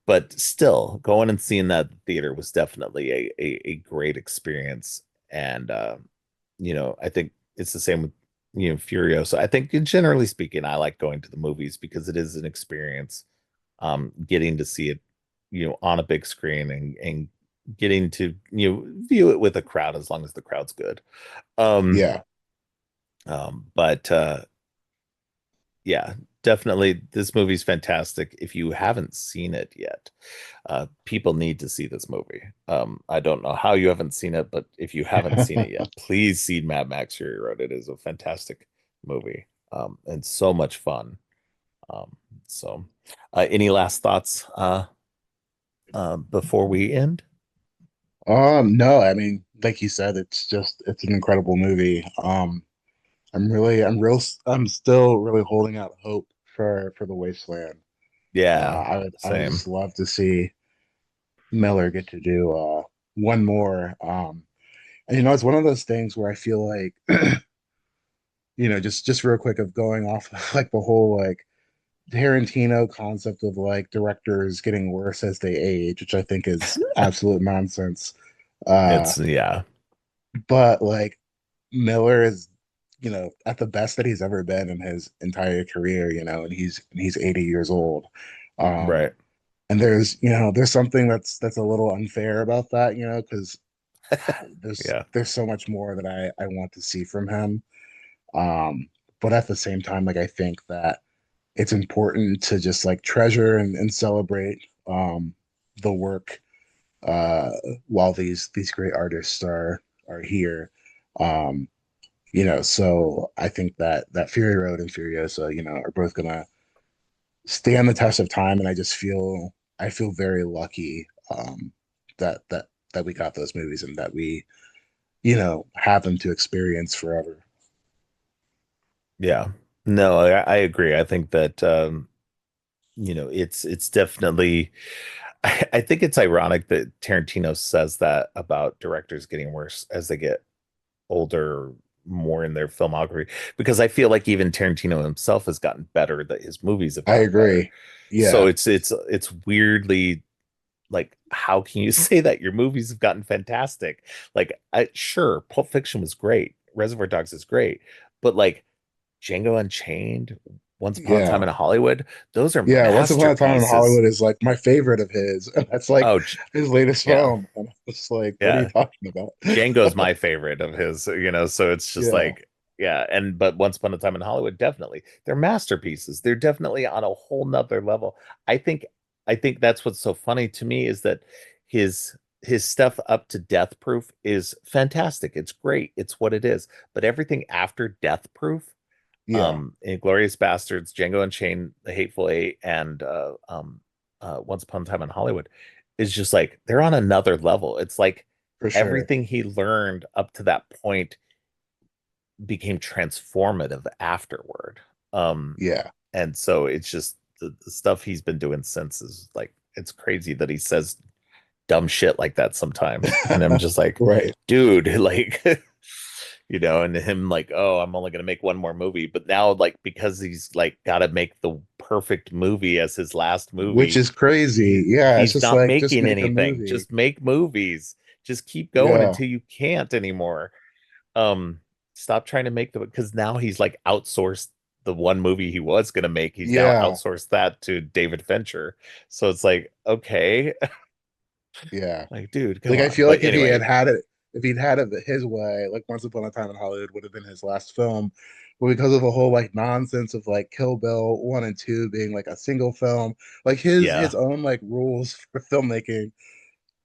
but still going and seeing that theater was definitely a great experience. And I think it's the same with Furiosa. I think generally speaking, I like going to the movies because it is an experience. Getting to see it, on a big screen and getting to view it with a crowd as long as the crowd's good. Um, Yeah. but yeah, definitely this movie's fantastic. If you haven't seen it yet, people need to see this movie. I don't know how you haven't seen it, but if you haven't seen it yet, please see Mad Max Fury Road. It is a fantastic movie, and so much fun. Um, so, any last thoughts before we end? No, I mean, like you said, it's an incredible movie. I'm still really holding out hope for The Wasteland. Yeah, I would same. just love to see Miller get to do one more. And it's one of those things where I feel like just real quick of going off like the whole like Tarantino concept of like directors getting worse as they age, which I think is absolute nonsense. Uh, It's yeah, but like Miller is, at the best that he's ever been in his entire career, and he's 80 years old. Um, right. and there's something that's a little unfair about that, because there's Yeah, there's so much more that I want to see from him. Um, but at the same time, like I think that it's important to just like treasure and celebrate the work uh, while these great artists are here. Um, so I think that Fury Road and Furiosa, are both gonna stand the test of time, and I feel very lucky that we got those movies and that we have them to experience forever. yeah. No, I agree. I think that it's definitely I think it's ironic that Tarantino says that about directors getting worse as they get older, more in their filmography, because I feel like even Tarantino himself has gotten better, that his movies have I gotten better. agree. So Yeah, it's weirdly like, how can you say that your movies have gotten fantastic? Like, sure, Pulp Fiction was great, Reservoir Dogs is great, but like Django Unchained, Once Upon a Time yeah. in Hollywood, those are Yeah, Once Upon a Time in masterpieces. Hollywood is like my favorite of his. That's like Oh, his latest yeah, film. And it's like, what are you yeah. talking about? Django's my favorite of his, so it's just Yeah, like, yeah, and but Once Upon a Time in Hollywood, definitely. They're masterpieces. They're definitely on a whole nother level. I think I think that's what's so funny to me is that his stuff up to Death Proof is fantastic. It's great. It's what it is. But everything after Death Proof, yeah, Inglorious Bastards, Django Unchained, The Hateful Eight, and Once Upon a Time in Hollywood is just like they're on another level. It's like for sure. everything he learned up to that point became transformative afterward. Um, Yeah, and so it's just the stuff he's been doing since is like it's crazy that he says dumb shit like that sometimes. And I'm just like, right. dude, like and him like, oh, I'm only gonna make one more movie. But now, like, because he's like gotta make the perfect movie as his last Which movie, is crazy. Yeah, it's he's just not like just making make a anything. movie. Just make movies. Just keep going Yeah, until you can't anymore. Um, Stop trying to make the because now he's like outsourced the one movie he was gonna make. He's now yeah, outsourced that to David Fincher. So it's like, okay, yeah. like, dude, come Like I on. feel But like anyway, if he'd had it his way, like Once Upon a Time in Hollywood would have been his last film. But because of the whole like nonsense of like Kill Bill 1 and 2 being like a single film, like his yeah, own like rules for filmmaking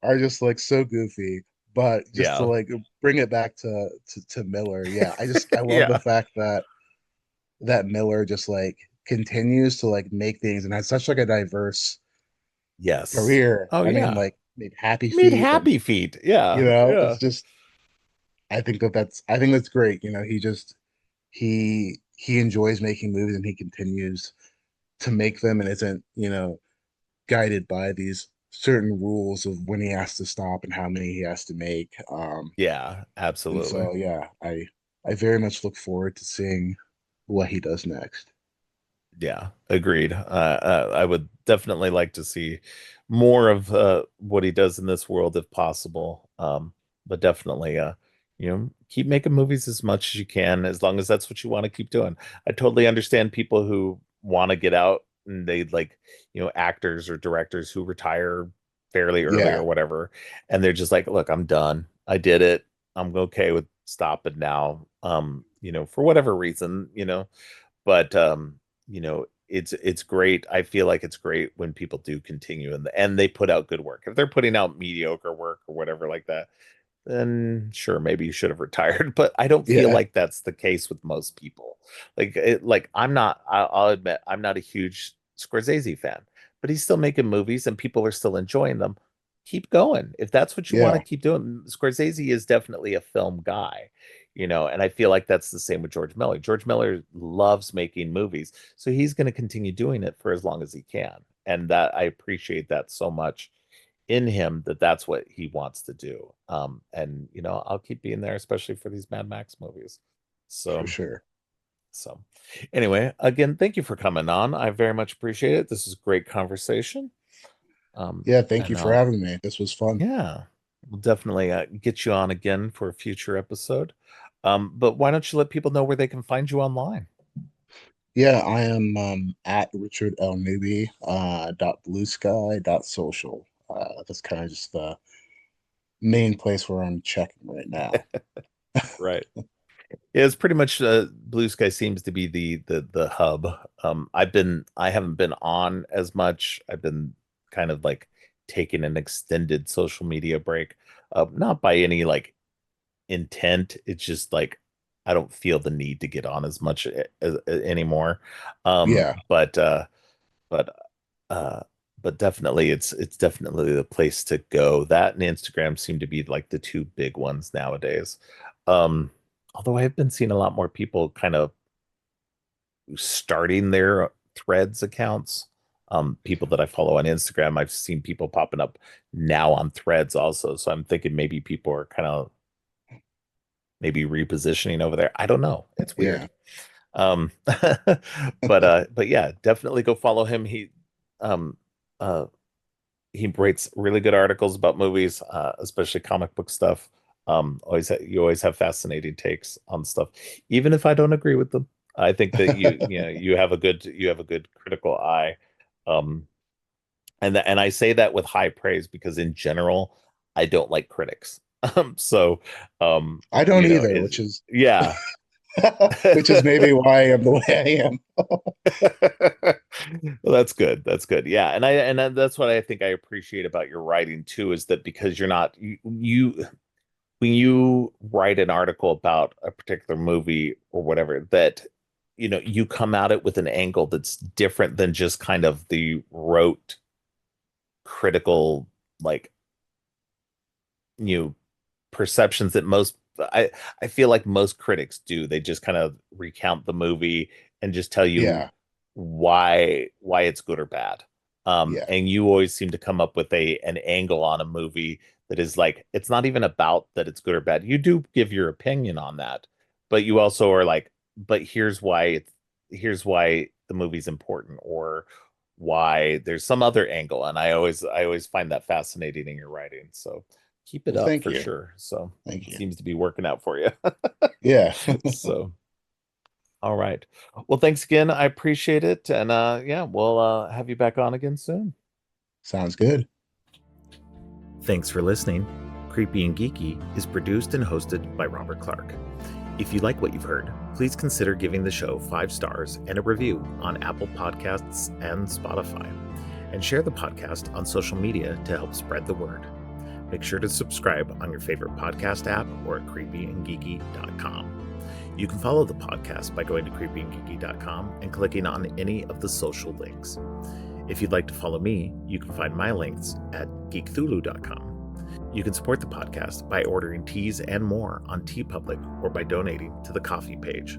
are just like so goofy. But just to yeah, like bring it back to Miller, yeah, I love the yeah, fact that Miller just like continues to like make things and has such like a diverse yes. career. Oh I mean, yeah. like made Happy He made Feet and Happy Feet. Yeah, it's yeah, just I think that's great. He enjoys making movies and he continues to make them and isn't, guided by these certain rules of when he has to stop and how many he has to make. yeah, And absolutely. so yeah, I very much look forward to seeing what he does next. Yeah, agreed. I would definitely like to see more of what he does in this world if possible. But definitely, keep making movies as much as you can, as long as that's what you want to keep doing. I totally understand people who want to get out and they like, actors or directors who retire fairly early Yeah, or whatever, and they're just like, look, I'm done. I did it. I'm okay with stopping now. For whatever reason, but it's great. I feel like it's great when people do continue and they put out good work. If they're putting out mediocre work or whatever like that, then sure, maybe you should have retired. But I don't feel yeah, like that's the case with most people. I'll admit I'm not a huge Scorsese fan, but he's still making movies and people are still enjoying them. Keep going. If that's what you want to yeah, keep doing, Scorsese is definitely a film guy, and I feel like that's the same with George Miller. George Miller loves making movies, so he's going to continue doing it for as long as he can. and that I appreciate that so much in him, that that's what he wants to do. And I'll keep being there, especially for these Mad Max movies. for So, sure. so anyway, again, thank you for coming on. I very much appreciate it. This is a great conversation. Yeah, thank you And for having me. This was fun. yeah, we'll definitely get you on again for a future episode. But why don't you let people know where they can find you online? Yeah, I am at Richard L. Newby dot Bluesky dot social. That's kind of just the main place where I'm checking right now. Right. Yeah, it's pretty much Blue Sky seems to be the hub. I haven't been on as much. I've been kind of like taking an extended social media break. Not by any like intent. It's just like I don't feel the need to get on as much anymore. Yeah, But but uh but definitely it's definitely the place to go. That and Instagram seem to be like the two big ones nowadays. um Although I've been seeing a lot more people kind of starting their threads accounts. People that I follow on Instagram, I've seen people popping up now on threads also, so I'm thinking maybe people are kind of maybe repositioning over there. I don't know, it's weird. yeah. um but yeah, definitely go follow him. Um uh he writes really good articles about movies, especially comic book stuff. You always have fascinating takes on stuff, even if I don't agree with them. I think that you have a good critical eye, um, and I say that with high praise because in general, I don't like critics. So, I don't either, which is yeah. which is maybe why I am the way I am. Well, that's good. That's good. Yeah, that's what I think I appreciate about your writing too, is that because you're not you when you write an article about a particular movie or whatever, that you come at it with an angle that's different than just kind of the rote critical, like, you know perceptions that I feel like most critics do. They just kind of recount the movie and just tell you Yeah, why it's good or bad. yeah. And you always seem to come up with a an angle on a movie that is like, it's not even about that it's good or bad. You do give your opinion on that, but you also are like, but here's why the movie's important, or why there's some other angle. And I always find that fascinating in your writing. So keep it Well, up thank for you. sure. So Thank it you. seems to be working out for you. Yeah. So, all right. Well, thanks again. I appreciate it. And yeah, we'll have you back on again soon. Sounds good. Thanks for listening. Creepy and Geeky is produced and hosted by Robert Clark. If you like what you've heard, please consider giving the show 5 stars and a review on Apple Podcasts and Spotify. And share the podcast on social media to help spread the word. Make sure to subscribe on your favorite podcast app or at creepyandgeeky.com. You can follow the podcast by going to creepyandgeeky.com and clicking on any of the social links. If you'd like to follow me, you can find my links at geekthulu.com. You can support the podcast by ordering teas and more on TeePublic or by donating to the coffee page.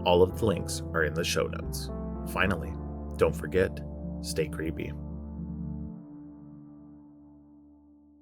All of the links are in the show notes. Finally, don't forget, stay creepy.